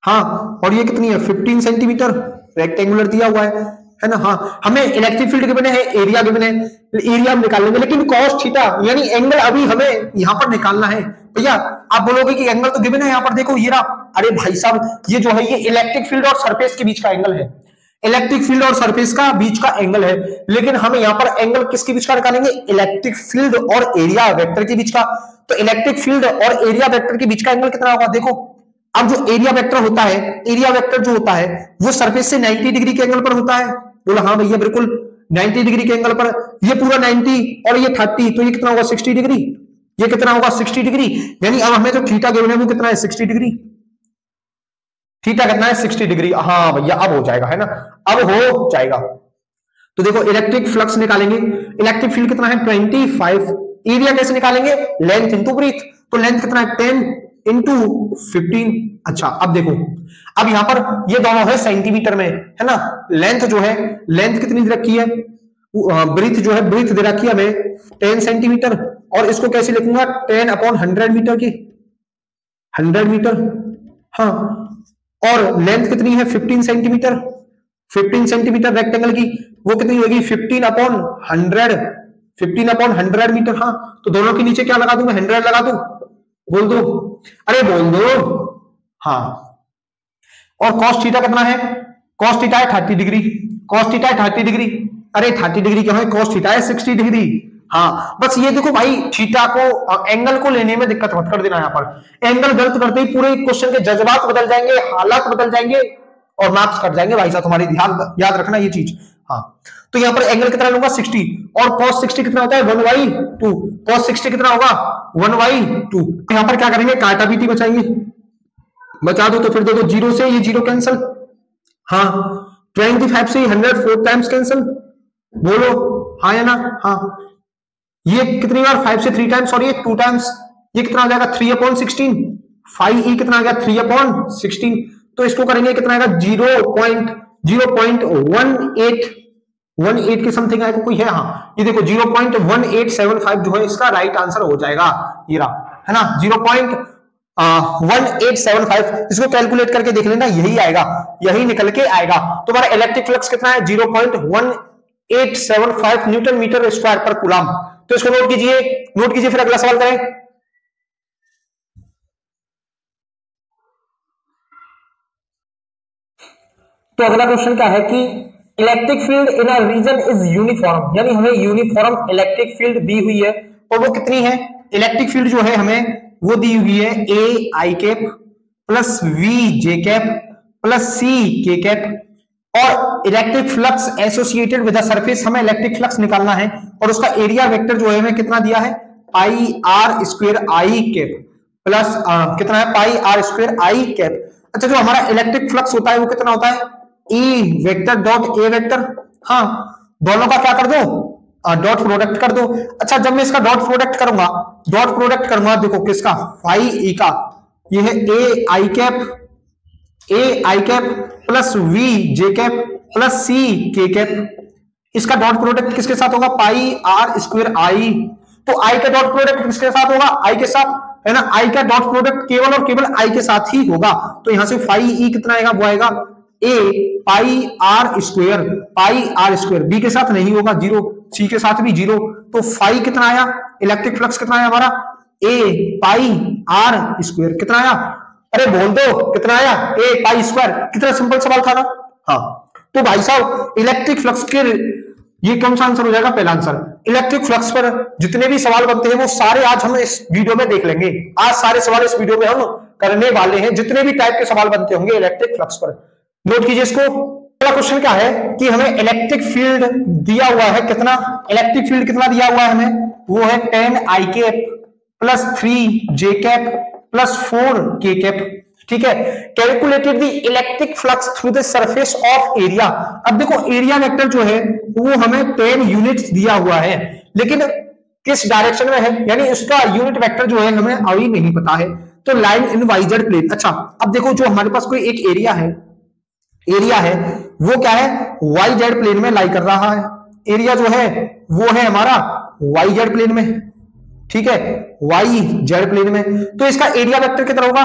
हाँ, और ये कितनी है 15 सेंटीमीटर रेक्टेंगुलर दिया हुआ है ना। हाँ, हमें इलेक्ट्रिक फील्ड गिवन है, एरिया गिवन है, एरिया हम निकाल लेंगे, लेकिन कॉस थीटा यानी एंगल अभी हमें यहां पर निकालना है। भैया आप बोलोगे कि एंगल तो गिवन है, यहां पर देखो ये रहा। अरे भाई साहब ये जो है ये इलेक्ट्रिक फील्ड और सरफेस के बीच का एंगल है, इलेक्ट्रिक फील्ड और सरफेस का बीच का एंगल है, लेकिन हम यहाँ पर एंगल किसके बीच का निकालेंगे, इलेक्ट्रिक फील्ड और एरिया वेक्टर के बीच का। तो इलेक्ट्रिक फील्ड और एरिया वेक्टर के बीच का एंगल कितना होगा, देखो अब जो एरिया वेक्टर होता है, एरिया वेक्टर जो होता है वो सरफेस से 90 डिग्री के एंगल पर होता है। बोला हाँ भैया बिल्कुल 90 डिग्री के एंगल पर, ये पूरा 90 और ये 30, तो ये कितना होगा 60 डिग्री, ये कितना होगा 60 डिग्री। यानी अब हमें जो थीटा गिवन है वो कितना है 60 डिग्री, थीटा कितना है 60 डिग्री। हाँ भैया अब हो जाएगा, है ना, अब हो जाएगा। तो देखो इलेक्ट्रिक फ्लक्स निकालेंगे, इलेक्ट्रिक फील्ड कितना है 25, एरिया कैसे निकालेंगे, लेंथ इंटू ब्रीथ, तो लेंथ कितना है 10 इंटू 15। अच्छा अब देखो, अब यहां पर ये दोनों है सेंटीमीटर में, है ना, लेंथ जो है, लेंथ कितनी दे रखी है, ब्रीथ जो है, ब्रीथ दे रखी है हमें 10 सेंटीमीटर, और इसको कैसे लिखूंगा 10/100 मीटर की, 100 मीटर। हाँ, और लेंथ कितनी है 15 सेंटीमीटर, 15 सेंटीमीटर रेक्टेंगल की, वो कितनी होगी 15/100, 15/100 मीटर। हाँ, तो दोनों के नीचे क्या लगा दूं मैं, 100 लगा दूं, बोल दो, अरे बोल दो। हाँ, और cos थीटा कितना है, cos थीटा है 30 डिग्री, cos थीटा है 30 डिग्री, अरे 30 डिग्री क्यों है, cos थीटा है 60 डिग्री। हाँ, बस ये देखो भाई थीटा को, एंगल को लेने में दिक्कत मत कर देना, यहाँ पर एंगल गलत करते ही पूरे क्वेश्चन के जज्बात बदल जाएंगे, हालात बदल जाएंगे और मार्क्स कट जाएंगे भाई साहब, तुम्हारी ध्यान याद रखना ये चीज। हाँ, तो यहाँ पर एंगल कितना लूंगा 60, और cos 60 कितना होता है 1/2, cos 60 कितना होगा 1/2। यहाँ पर क्या करेंगे, काटा बीटी बचाएंगे, बचा दो तो फिर देखो 0 से ये 0 कैंसिल, हाँ 25 से 100 4 टाइम्स कैंसिल, बोलो हाँ या ना। हाँ, ये कितनी बार 5 से 3 टाइम्स, और ये 2 टाइम्स, ये कितना आ जाएगा 3/16, 5e कितना आ गया 3/16, तो इसको करेंगे कितना आएगा 0.18 के समथिंग आएगा कोई है। हाँ, ये देखो 0.1875 जो है इसका राइट आंसर हो जाएगा, ये रहा, है ना 0.1875। इसको कैलकुलेट करके देख लेना, यही आएगा, यही निकल के आएगा। तुम्हारा इलेक्ट्रिक फ्लक्स कितना है 0.1875 न्यूटन मीटर स्क्वायर पर कूलम। तो इसको नोट कीजिए, नोट कीजिए, फिर अगला सवाल करें। तो अगला क्वेश्चन क्या है कि electric field in a region is uniform, यानी हमें यूनिफॉर्म इलेक्ट्रिक फील्ड दी हुई है, और वो कितनी है, इलेक्ट्रिक फील्ड जो है हमें वो दी हुई है a i cap plus b j cap plus c k cap, और electric flux associated with the surface, हमें इलेक्ट्रिक फ्लक्स निकालना है, और उसका एरिया वेक्टर जो है हमें कितना दिया है pi r square i cap plus कितना है pi r square i cap. अच्छा, जो हमारा इलेक्ट्रिक फ्लक्स होता है वो कितना होता है E vector dot A vector. हाँ, दोनों का क्या कर दो, डॉट प्रोडक्ट कर दो। अच्छा, जब मैं इसका डॉट प्रोडक्ट करूंगा, डॉट प्रोडक्ट करूंगा, देखो किसका फाई ई का, ये है a i cap plus b j cap plus c k cap, इसका डॉट प्रोडक्ट किसके साथ होगा पाई आर स्क्वायर आई। तो आई का डॉट प्रोडक्ट किसके साथ होगा, आई के साथ, है ना, आई का डॉट प्रोडक्ट केवल और केवल आई के साथ ही होगा। तो यहां से फाई ई कितना आएगा, वो आएगा ए पाई आर स्क्वायर, बी के साथ नहीं होगा 0, सी के साथ भी 0, तो फाई कितना आया, इलेक्ट्रिक फ्लक्स कितना आया हमारा ए पाई आर स्क्वायर, कितना आया, अरे बोल दो कितना आया ए पाई स्क्वायर। कितना सिंपल सवाल था ना। हाँ, तो भाई साहब इलेक्ट्रिक फ्लक्स के ये कौन सा आंसर हो जाएगा, पहला आंसर। इलेक्ट्रिक फ्लक्स पर जितने भी सवाल बनते हैं वो सारे आज हम इस वीडियो में देख लेंगे, आज सारे सवाल इस वीडियो में हम करने वाले हैं, जितने भी टाइप के सवाल बनते होंगे इलेक्ट्रिक फ्लक्स पर। नोट कीजिए इसको। अगला क्वेश्चन क्या है कि हमें इलेक्ट्रिक फील्ड दिया हुआ है कितना, इलेक्ट्रिक फील्ड कितना दिया हुआ है हमें वो है 10 आई कैप प्लस 3 जे कैप प्लस 4 के कैप। ठीक है, calculated the electric flux through the surface of area. अब देखो एरिया वेक्टर जो है वो हमें 10 यूनिट्स दिया हुआ है, लेकिन किस डायरेक्शन में है, यानी उसका यूनिट वेक्टर जो है हमें अभी नहीं पता है। तो लाइन इन वाईजेड प्लेन। अच्छा, अब देखो जो हमारे पास कोई एक एरिया है वो क्या है, वाई जेड प्लेन में लाई कर रहा है। एरिया जो है वो है हमारा वाई जेड प्लेन में। ठीक है, वाई जेड प्लेन में, तो इसका एरिया वेक्टर कितना होगा,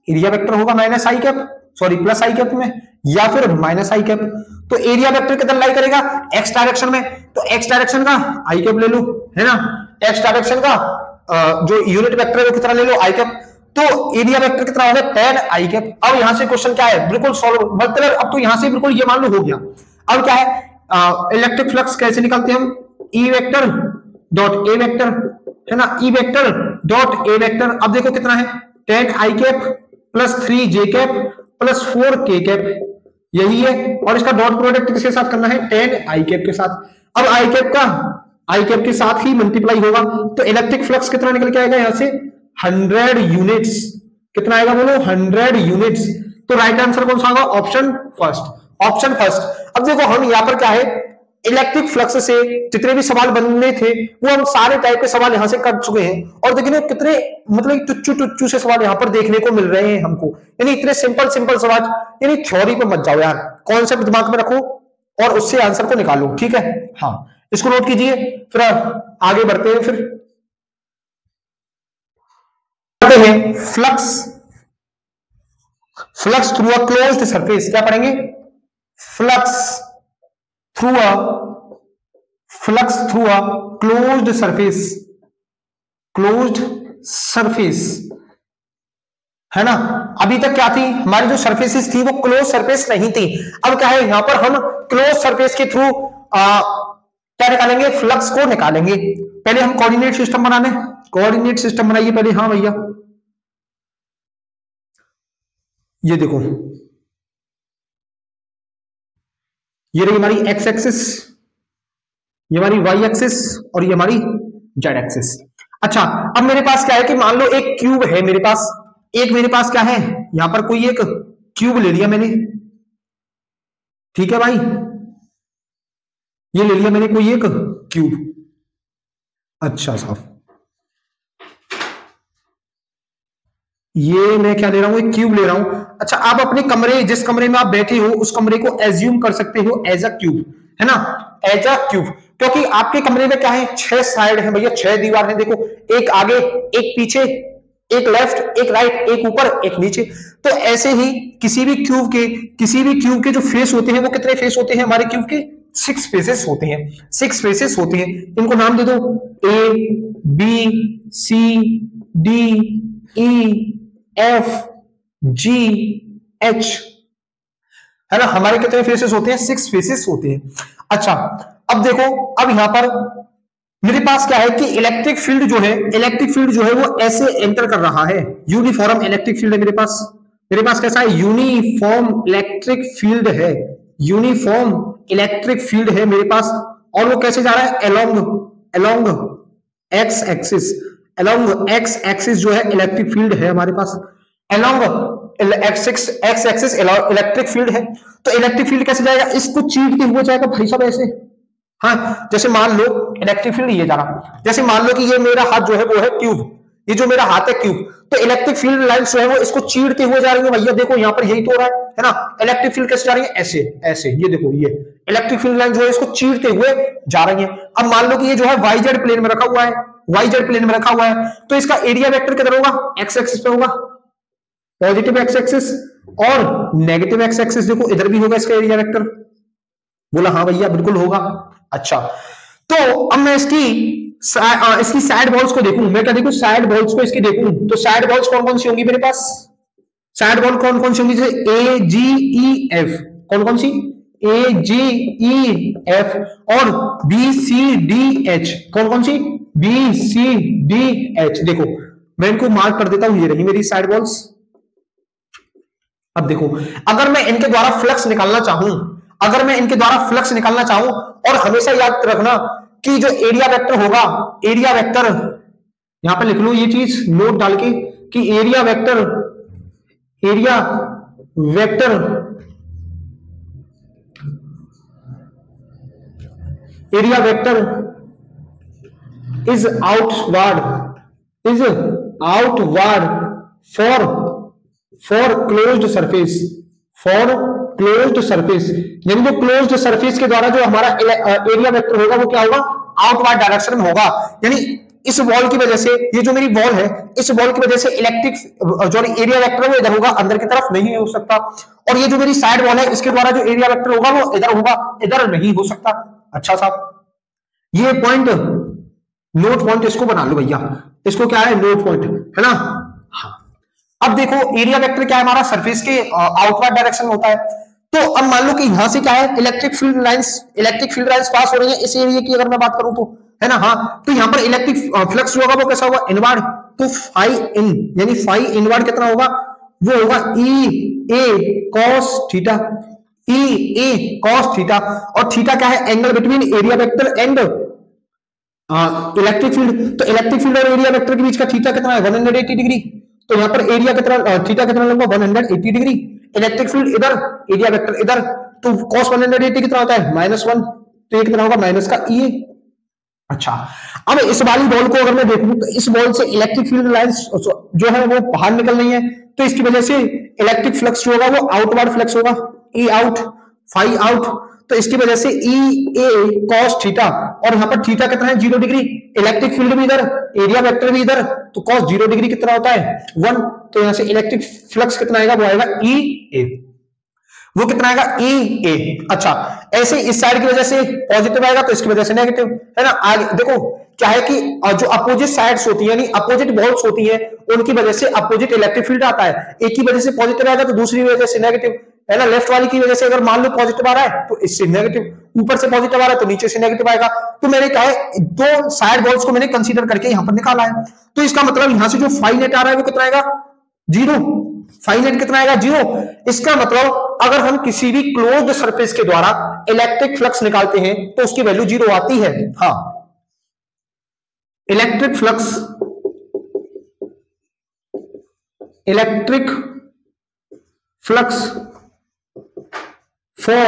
एरिया वेक्टर होगा माइनस आई कैप, सॉरी प्लस आई कैप में, या फिर माइनस आई कैप। तो एरिया वेक्टर कितना लाई करेगा, एक्स डायरेक्शन में, तो एक्स डायरेक्शन का आई कैप ले लो, है ना, एक्स डायरेक्शन का जो यूनिट वेक्टर है वो कितना ले लो, आई कैप। तो एरिया वेक्टर कितना होगा, 10 आई कैप। अब यहां से क्वेश्चन क्या है, बिल्कुल सॉल्व, मतलब अब तो यहां से बिल्कुल ये मान लो हो गया। अब क्या है, इलेक्ट्रिक फ्लक्स कैसे निकालते हैं हम, E vector dot A vector, है ना, E vector dot A vector. अब देखो कितना है, 10 आई कैप प्लस 3 जे कैप प्लस 4 के कैप, यही है। और इसका डॉट प्रोडक्ट किसके साथ करना है, 10 आई कैप के साथ। अब आई कैप के साथ ही मल्टीप्लाई होगा, तो इलेक्ट्रिक फ्लक्स कितना निकल के आएगा यहां से, 100 यूनिट्स। कितना आएगा बोलो, 100 यूनिट्स। तो राइट आंसर कौन सा होगा, ऑप्शन फर्स्ट। अब देखो हम यहां पर क्या है, इलेक्ट्रिक फ्लक्स से जितने भी सवाल बनने थे वो हम सारे टाइप के सवाल यहां से कर चुके हैं। और देखिए कितने मतलब टुच्चू से सवाल यहां पर देखने को मिल रहे हैं हमको, यानी इतने सिंपल सवाल, यानी थ्योरी पे मत जाओ यार, कॉन्सेप्ट दिमाग में रखो और उससे आंसर को निकालो। ठीक है, हाँ इसको नोट कीजिए, फिर आगे बढ़ते हैं। फिर flux through a closed surface, क्या पढ़ेंगे, flux through a closed surface, है ना। अभी तक क्या थी, हमारी जो सरफेसेस थी वो क्लोज सरफेस नहीं थी। अब क्या है, यहां पर हम क्लोज सरफेस के थ्रू क्या निकालेंगे, फ्लक्स को निकालेंगे। पहले हम कोऑर्डिनेट सिस्टम बनाइए पहले। हाँ भैया, ये देखो, ये रही हमारी एक्स एक्सिस, ये हमारी वाई एक्सिस और ये हमारी जेड एक्सिस। अच्छा, अब मेरे पास क्या है कि मान लो एक क्यूब है मेरे पास, क्या है यहां पर कोई एक क्यूब ले लिया मैंने। ठीक है भाई, ये ले लिया मैंने कोई एक क्यूब। अच्छा साहब, ये मैं क्या ले रहा हूं, एक क्यूब ले रहा हूं। अच्छा, आप अपने कमरे, जिस कमरे में आप बैठे हो उस कमरे को एज्यूम कर सकते हो एज अ क्यूब, है ना, एज अ क्यूब। क्योंकि आपके कमरे में क्या है, 6 साइड है भैया, 6 दीवार है। देखो, एक आगे, एक पीछे, एक लेफ्ट, एक राइट, एक ऊपर, एक नीचे। तो ऐसे ही किसी भी क्यूब के जो फेस होते हैं वो कितने फेस होते हैं हमारे क्यूब के, 6 फेसेस होते हैं। इनको नाम दे दो, A B C D E F G H, है ना। हमारे कितने फेसेस होते हैं, 6 फेसेस होते हैं। अच्छा, अब देखो, अब यहां पर मेरे पास क्या है कि इलेक्ट्रिक फील्ड जो है वो ऐसे एंटर कर रहा है। यूनिफॉर्म इलेक्ट्रिक फील्ड है मेरे पास कैसा है, यूनिफॉर्म इलेक्ट्रिक फील्ड है मेरे पास। और वो कैसे जा रहा है, अलोंग एक्स एक्सिस जो है इलेक्ट्रिक फील्ड है हमारे पास, along x axis electric field है। तो इलेक्ट्रिक फील्ड कैसे जाएगा, इसको चीरते हुए जाएगा भाई साहब ऐसे। हाँ, जैसे मान लो इलेक्ट्रिक फील्ड ये जा रहा, जैसे मान लो कि ये मेरा हाथ जो है वो है क्यूब, ये जो मेरा हाथ है क्यूब, तो इलेक्ट्रिक फील्ड लाइंस जो है वो इसको चीरते हुए जा रही है भैया। देखो यहाँ पर यही तो हो रहा है ना, इलेक्ट्रिक फील्ड कैसे जा रही है, ऐसे, ये देखो, ये इलेक्ट्रिक फील्ड लाइन जो है इसको चीरते हुए जा रही है। अब मान लो कि ये जो है वाई जेड प्लेन में रखा हुआ है, तो इसका एरिया वेक्टर किधर होगा, एक्स एक्सिस पे होगा, पॉजिटिव एक्स एक्सिस और नेगेटिव एक्स एक्सिस। देखो इधर भी होगा इसका एरिया वेक्टर। बोला हाँ भैया बिल्कुल होगा। अच्छा, तो अब मैं इसकी साइड बॉल्स को देखूं, मैं क्या देखूं, साइड बॉल्स को इसकी देखूं, तो साइड बॉल्स कौन कौन सी होंगी मेरे पास, साइड बॉल कौन कौन सी होंगी, जैसे ए जी ई एफ, कौन कौन सी, ए जी ई एफ, और बी सी डी एच, कौन कौन सी, बी सी डी एच। देखो मैं इनको मार्क कर देता हूं, ये रही मेरी साइड बॉल्स। अब देखो, अगर मैं इनके द्वारा फ्लक्स निकालना चाहूं, और हमेशा याद रखना कि जो एरिया वेक्टर होगा, एरिया वेक्टर, यहां पर लिख लो ये चीज नोट डाल के कि area vector is outward for closed surface, यानी जो क्लोज्ड सरफेस के द्वारा जो हमारा एरिया वेक्टर होगा वो क्या होगा, आउटवर्ड डायरेक्शन में होगा। यानी इस वॉल की वजह से, ये जो मेरी वॉल है, इस वॉल की वजह से इलेक्ट्रिक जो एरिया वेक्टर है वो इधर होगा, अंदर की तरफ नहीं हो सकता। और ये जो मेरी साइड वॉल है, इसके द्वारा जो एरिया वेक्टर होगा वो इधर होगा, इधर नहीं हो सकता। अच्छा साहब, ये पॉइंट नोट पॉइंट इसको बना लो भैया, इसको क्या है, नोट पॉइंट है ना। हाँ, अब देखो एरिया वेक्टर क्या है हमारा, सरफेस के आउटवर्ड डायरेक्शन में होता है। तो अब मान लो कि यहां से क्या है, इलेक्ट्रिक फील्ड लाइंस पास हो रही है इस एरिया की, अगर मैं बात करूं तो, है ना। हाँ, तो यहां पर इलेक्ट्रिक फ्लक्स जो होगा वो कैसा होगा, इनवर्ड। तो फाई इन यानी फाई इनवर्ड कितना होगा, वो होगा ई ए कॉस थीटा, और थीटा क्या है, angle between area vector and electric field. तो इलेक्ट्रिक फील्ड और एरिया वेक्टर के बीच का थीटा कितना है, 180 डिग्री। तो यहां पर एरिया कितना, थीटा कितना लूंगा, 180 डिग्री। इलेक्ट्रिक फील्ड इधर, एरिया वेक्टर इधर, तो cos 180 कितना होता है, -1। तो ये कितना होगा, माइनस का ई। अच्छा, अब इस वाली बॉल को अगर मैं देखूं तो इस बॉल से इलेक्ट्रिक फील्ड लाइंस जो है वो बाहर निकल रही है, तो इसकी वजह से इलेक्ट्रिक फ्लक्स जो होगा वो आउटवर्ड फ्लक्स होगा, ई आउट फाई आउट। तो इसकी वजह से ई ए कॉस थीटा, और यहां पर थीटा कितना है, 0 डिग्री। इलेक्ट्रिक फील्ड भी इधर, एरिया वेक्टर भी इधर, तो कॉस 0 डिग्री कितना होता है, 1। तो यहां से इलेक्ट्रिक फ्लक्स कितना आएगा, वो आएगा ई ए, वो कितना आएगा, ई ए। अच्छा, ऐसे इस साइड की वजह से पॉजिटिव आएगा, तो इसकी वजह से नेगेटिव, है ना। आगे देखो क्या है कि जो अपोजिट साइड्स होती है, यानी अपोजिट बॉल्स होती है, उनकी वजह से अपोजिट इलेक्ट्रिक फील्ड आता है। एक की वजह से पॉजिटिव आएगा तो दूसरी वजह से नेगेटिव, है ना। लेफ्ट वाली की वजह से अगर मान लो पॉजिटिव आ रहा है तो इससे नेगेटिव, ऊपर से पॉजिटिव आ रहा है तो नीचे से नेगेटिव आएगा। तो मैंने क्या है, दो साइड बॉल्स को मैंने कंसीडर करके यहां पर निकाला है। तो इसका मतलब यहां से जो फाई नेट आ रहा है वो कितना आएगा, 0। फाई नेट कितना आएगा, 0। इसका मतलब अगर हम किसी भी क्लोज्ड सरफेस के द्वारा इलेक्ट्रिक फ्लक्स निकालते हैं तो उसकी वैल्यू 0 आती है। हाँ, electric flux for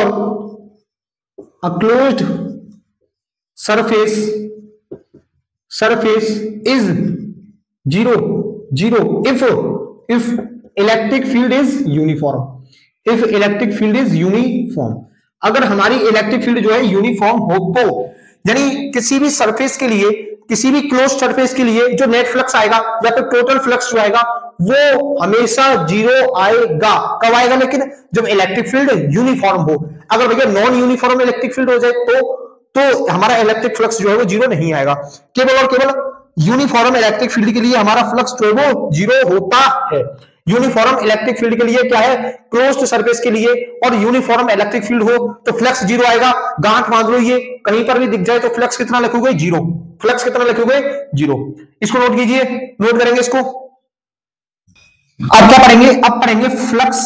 a closed surface is 0 if electric field is uniform, अगर हमारी इलेक्ट्रिक फील्ड जो है यूनिफॉर्म हो तो, यानी किसी भी सरफेस के लिए, किसी भी क्लोज सरफेस के लिए जो नेट फ्लक्स आएगा या फिर टोटल फ्लक्स जो आएगा वो हमेशा 0 आएगा। कब आएगा, लेकिन जब इलेक्ट्रिक फील्ड यूनिफॉर्म हो। अगर भैया नॉन यूनिफॉर्म इलेक्ट्रिक फील्ड हो जाए तो हमारा इलेक्ट्रिक फ्लक्स जो है वो 0 नहीं आएगा। केवल और केवल यूनिफॉर्म इलेक्ट्रिक फील्ड के लिए हमारा फ्लक्स जो है वो 0 होता है। यूनिफॉर्म इलेक्ट्रिक फील्ड के लिए क्या है, क्लोज्ड सरफेस के लिए, और यूनिफॉर्म इलेक्ट्रिक फील्ड हो तो फ्लक्स 0 आएगा। गांठ बांध लो, ये कहीं पर भी दिख जाए तो फ्लक्स कितना लिखोगे, 0। फ्लक्स कितना लिखोगे, 0। इसको नोट कीजिए, नोट करेंगे इसको। अब क्या पढ़ेंगे, अब पढ़ेंगे flux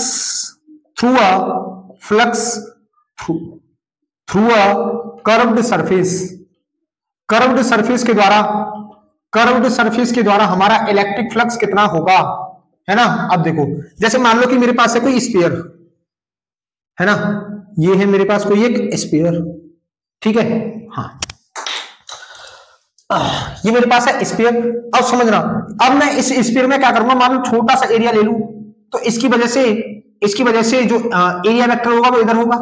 through a curved surface. Curved surface के द्वारा हमारा इलेक्ट्रिक फ्लक्स कितना होगा, है ना। अब देखो, जैसे मान लो कि मेरे पास है कोई स्फीयर, है ना, ये है मेरे पास कोई एक स्फीयर, ठीक है। हाँ, ये मेरे पास है स्फीयर। अब समझना, अब मैं इस स्फीयर में क्या करूंगा, मान लो छोटा सा एरिया ले लूं, तो इसकी वजह से जो एरिया वेक्टर होगा वो इधर होगा।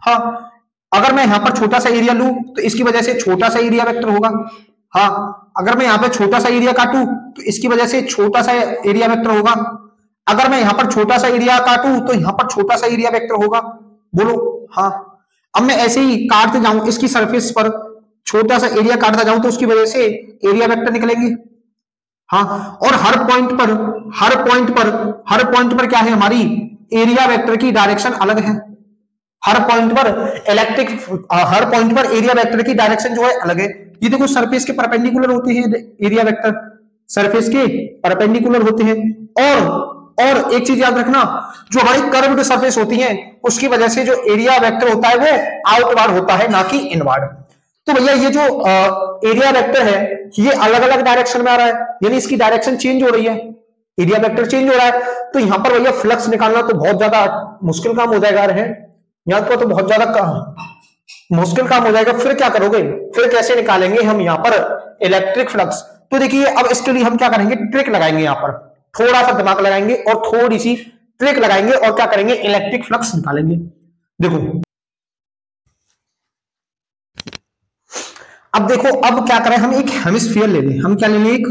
हाँ, अगर मैं यहां पर छोटा सा एरिया लूं तो इसकी वजह से छोटा सा एरिया वेक्टर होगा। हाँ, अगर मैं यहां पे छोटा सा एरिया काटूं तो इसकी वजह से छोटा सा एरिया वेक्टर होगा। अगर मैं यहां पर छोटा सा एरिया काटूं तो यहां पर छोटा सा एरिया वेक्टर होगा। बोलो हाँ। अब मैं ऐसे ही काटते जाऊं, इसकी सरफेस पर छोटा सा एरिया काटता जाऊं तो उसकी वजह से एरिया वेक्टर निकलेंगे। हाँ, और हर पॉइंट पर क्या है, हमारी एरिया वेक्टर की डायरेक्शन अलग है। हर पॉइंट पर एरिया वेक्टर की डायरेक्शन जो है अलग है। ये देखो, सरफेस के परपेंडिकुलर होते हैं एरिया वेक्टर, सरफेस के परपेंडिकुलर होते हैं। और एक चीज याद रखना, जो हमारी कर्व्ड सरफेस होती है उसकी वजह से जो एरिया वेक्टर होता है वो आउटवर्ड होता है, ना कि इनवर्ड। तो भैया ये जो एरिया वेक्टर है ये अलग अलग डायरेक्शन में आ रहा है, यानी इसकी डायरेक्शन चेंज हो रही है, एरिया वेक्टर चेंज हो रहा है। तो यहां पर भैया फ्लक्स निकालना तो बहुत ज्यादा मुश्किल काम हो जाएगा, यहाँ पर तो बहुत ज्यादा मुश्किल काम हो जाएगा। फिर क्या करोगे, फिर कैसे निकालेंगे हम यहाँ पर इलेक्ट्रिक फ्लक्स? तो देखिए अब इसके लिए हम क्या करेंगे, ट्रिक लगाएंगे, यहाँ पर थोड़ा सा दिमाग लगाएंगे और थोड़ी सी ट्रिक लगाएंगे और क्या करेंगे, इलेक्ट्रिक फ्लक्स निकालेंगे। देखो अब देखो, अब क्या करें, हम एक हेमिस्फीयर ले लें। हम क्या ले लें, एक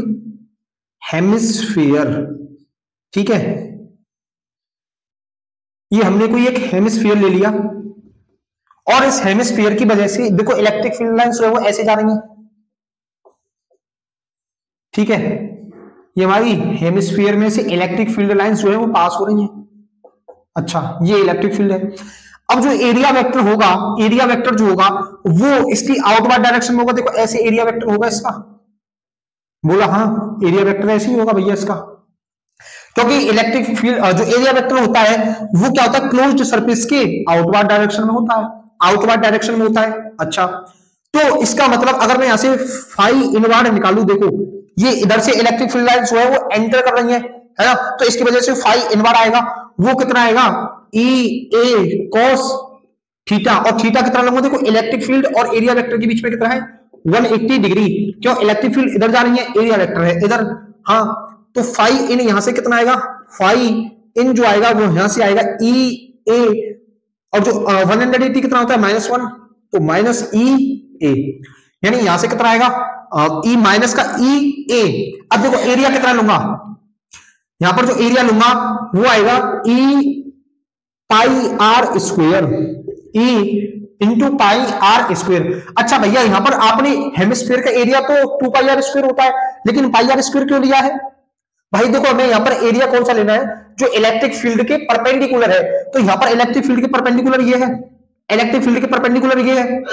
हेमिस्फीयर, ठीक है। ये हमने कोई एक हेमिस्फीयर ले लिया और इस हेमिस्फीयर की वजह से देखो इलेक्ट्रिक फील्ड लाइंस जो है वो ऐसे जा रही हैं, ठीक है। ये हमारी हेमिस्फीयर में से इलेक्ट्रिक फील्ड लाइंस जो है वो पास हो रही हैं। अच्छा, ये इलेक्ट्रिक फील्ड है। अब जो एरिया वेक्टर होगा, एरिया वेक्टर जो होगा वो इसकी आउटवर्ड डायरेक्शन में होगा। देखो ऐसे एरिया वेक्टर होगा इसका, बोला हाँ, एरिया वेक्टर ऐसे ही होगा भैया इसका, क्योंकि इलेक्ट्रिक फील्ड जो एरिया वेक्टर होता है वो क्या होता है, क्लोज्ड सरफेस के आउटवर्ड डायरेक्शन में होता है, आउटवर्ड डायरेक्शन में होता है। अच्छा, तो इसका मतलब अगर मैं यहां से फाई इनवर्ड निकालू, देखो ये इधर से इलेक्ट्रिक फील्ड लाइंस जो है वो एंटर कर रही है ना, तो इसकी वजह से फाई इनवर्ड आएगा, वो कितना आएगा, ई ए कॉस थीटा, और थीटा कितना लूंगा, देखो इलेक्ट्रिक फील्ड और एरिया वेक्टर के बीच में कितना है, 180 डिग्री। क्यों, इलेक्ट्रिक फील्ड इधर जा रही है, एरिया वेक्टर है इधर, हाँ, तो फाई इन यहां से कितना आएगा, फाई इन जो आएगा वो यहां से आएगा ई ए, और जो 180 कितना होता है, -1, तो माइनस ई ए, यानी यहां से कितना आएगा, ई माइनस का ई ए। अब देखो एरिया कितना लूंगा, यहां पर जो एरिया लूंगा वो आएगा E pi r square, E into pi r square. अच्छा भैया यहां पर आपने हेमिस्फीयर का एरिया तो 2 पाई आर स्क्वायर होता है, लेकिन पाई आर स्क्वायर क्यों लिया है भाई? देखो हमें यहां पर एरिया कौन सा लेना है, जो इलेक्ट्रिक फील्ड के परपेंडिकुलर है, तो यहां पर इलेक्ट्रिक फील्ड के परपेंडिकुलर ये है, इलेक्ट्रिक फील्ड के परपेंडिकुलर ये है।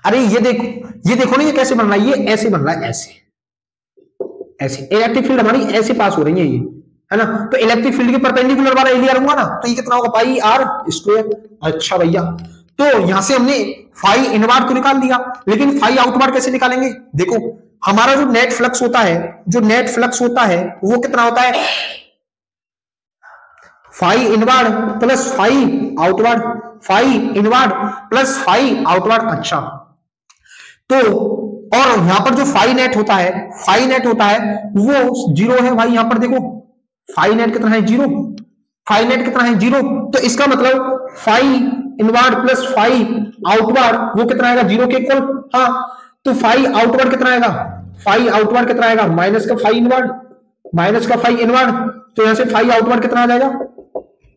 अरे ये देखो ना, ये कैसे बन रहा है, ये ऐसे बन रहा है, ऐसे ऐसे इलेक्ट्रिक फील्ड हमारी ऐसे पास हो रही है, ये है ना, तो इलेक्ट्रिक फील्ड के परपेंडिकुलर वाला एरिया लूंगा ना, तो ये कितना होगा, पाई आर स्क्वायर। अच्छा भैया, तो यहां से हमने फाई इनवर्ड तो निकाल दिया, लेकिन फाई आउटवर्ड कैसे निकालेंगे? देखो हमारा जो नेट फ्लक्स होता है, जो नेट फ्लक्स होता है वो कितना होता है, phi inward plus phi outward, phi inward plus phi outward. अच्छा, तो और यहां पर जो फाई नेट होता है, फाई नेट होता है वो 0 है भाई, यहां पर देखो फाई नेट कितना है, 0, फाई नेट कितना है, 0, तो इसका मतलब phi inward plus phi outward वो कितना आएगा, 0 के इक्वल। हाँ, तो फाई आउटवर्ड कितना आएगा, फाई आउटवर्ड कितना आएगा, माइनस का फाई इनवर्ड, माइनस का फाई इनवर्ड, तो यहां से फाई आउटवर्ड कितना आ जाएगा,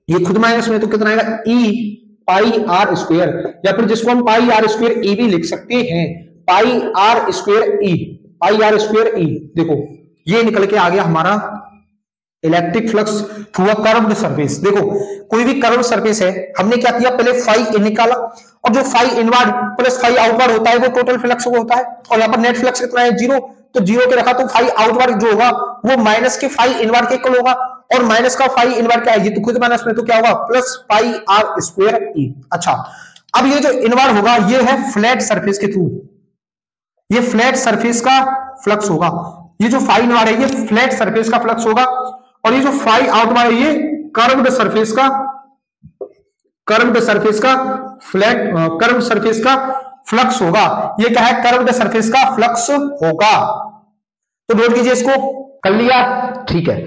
ये खुद माइनस में, तो कितना आएगा, ई पाई आर स्क्वायर, या फिर जिसको हम पाई आर स्क्वायर ई भी लिख सकते हैं, pi r square E, pi r square E. देखो ये निकल के आ गया हमारा electric flux through a curved surface. देखो कोई भी कर्व्ड सरफेस है, हमने क्या किया, पहले फाई इन निकाला, और जो phi inward plus phi outward होता है वो टोटल फ्लक्स होता है, और यहाँ पर नेट फ्लक्स कितना है, 0, तो 0 के रखा, तो फाई आउटवर्ड जो होगा वो माइनस के फाई इनवर्ड के इक्वल होगा, और माइनस का फाई इनवर्ड क्या है, ये तो खुद माइनस में, तो क्या होगा, प्लस पाई आर स्क्वायर ई। अच्छा, अब ये जो इनवर्ड होगा ये है फ्लैट सरफेस के थ्रू, ये फ्लैट सरफेस का फ्लक्स होगा, ये जो फाई इनवर्ड है ये फ्लैट सरफेस का फ्लक्स होगा, और ये जो फाई आउटवर्ड है ये कर्व्ड सरफेस का, कर्व्ड सरफेस का फ्लैट, कर्व्ड सरफेस का फ्लक्स होगा। ये क्या है, कर्व्ड सरफेस का फ्लक्स होगा। तो नोट कीजिए इसको, कर लिया, ठीक है।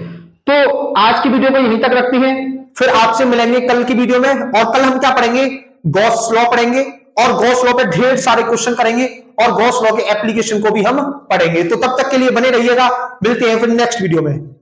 तो आज की वीडियो को यहीं तक रखते हैं, फिर आपसे मिलेंगे कल की वीडियो में, और कल हम क्या पढ़ेंगे, गॉस लॉ पढ़ेंगे, और गॉस लॉ पे ढेर सारे क्वेश्चन करेंगे, और गॉस लॉ के एप्लीकेशन को भी हम पढ़ेंगे। तो तब तक के लिए बने रहिएगा, मिलते हैं फिर नेक्स्ट वीडियो में।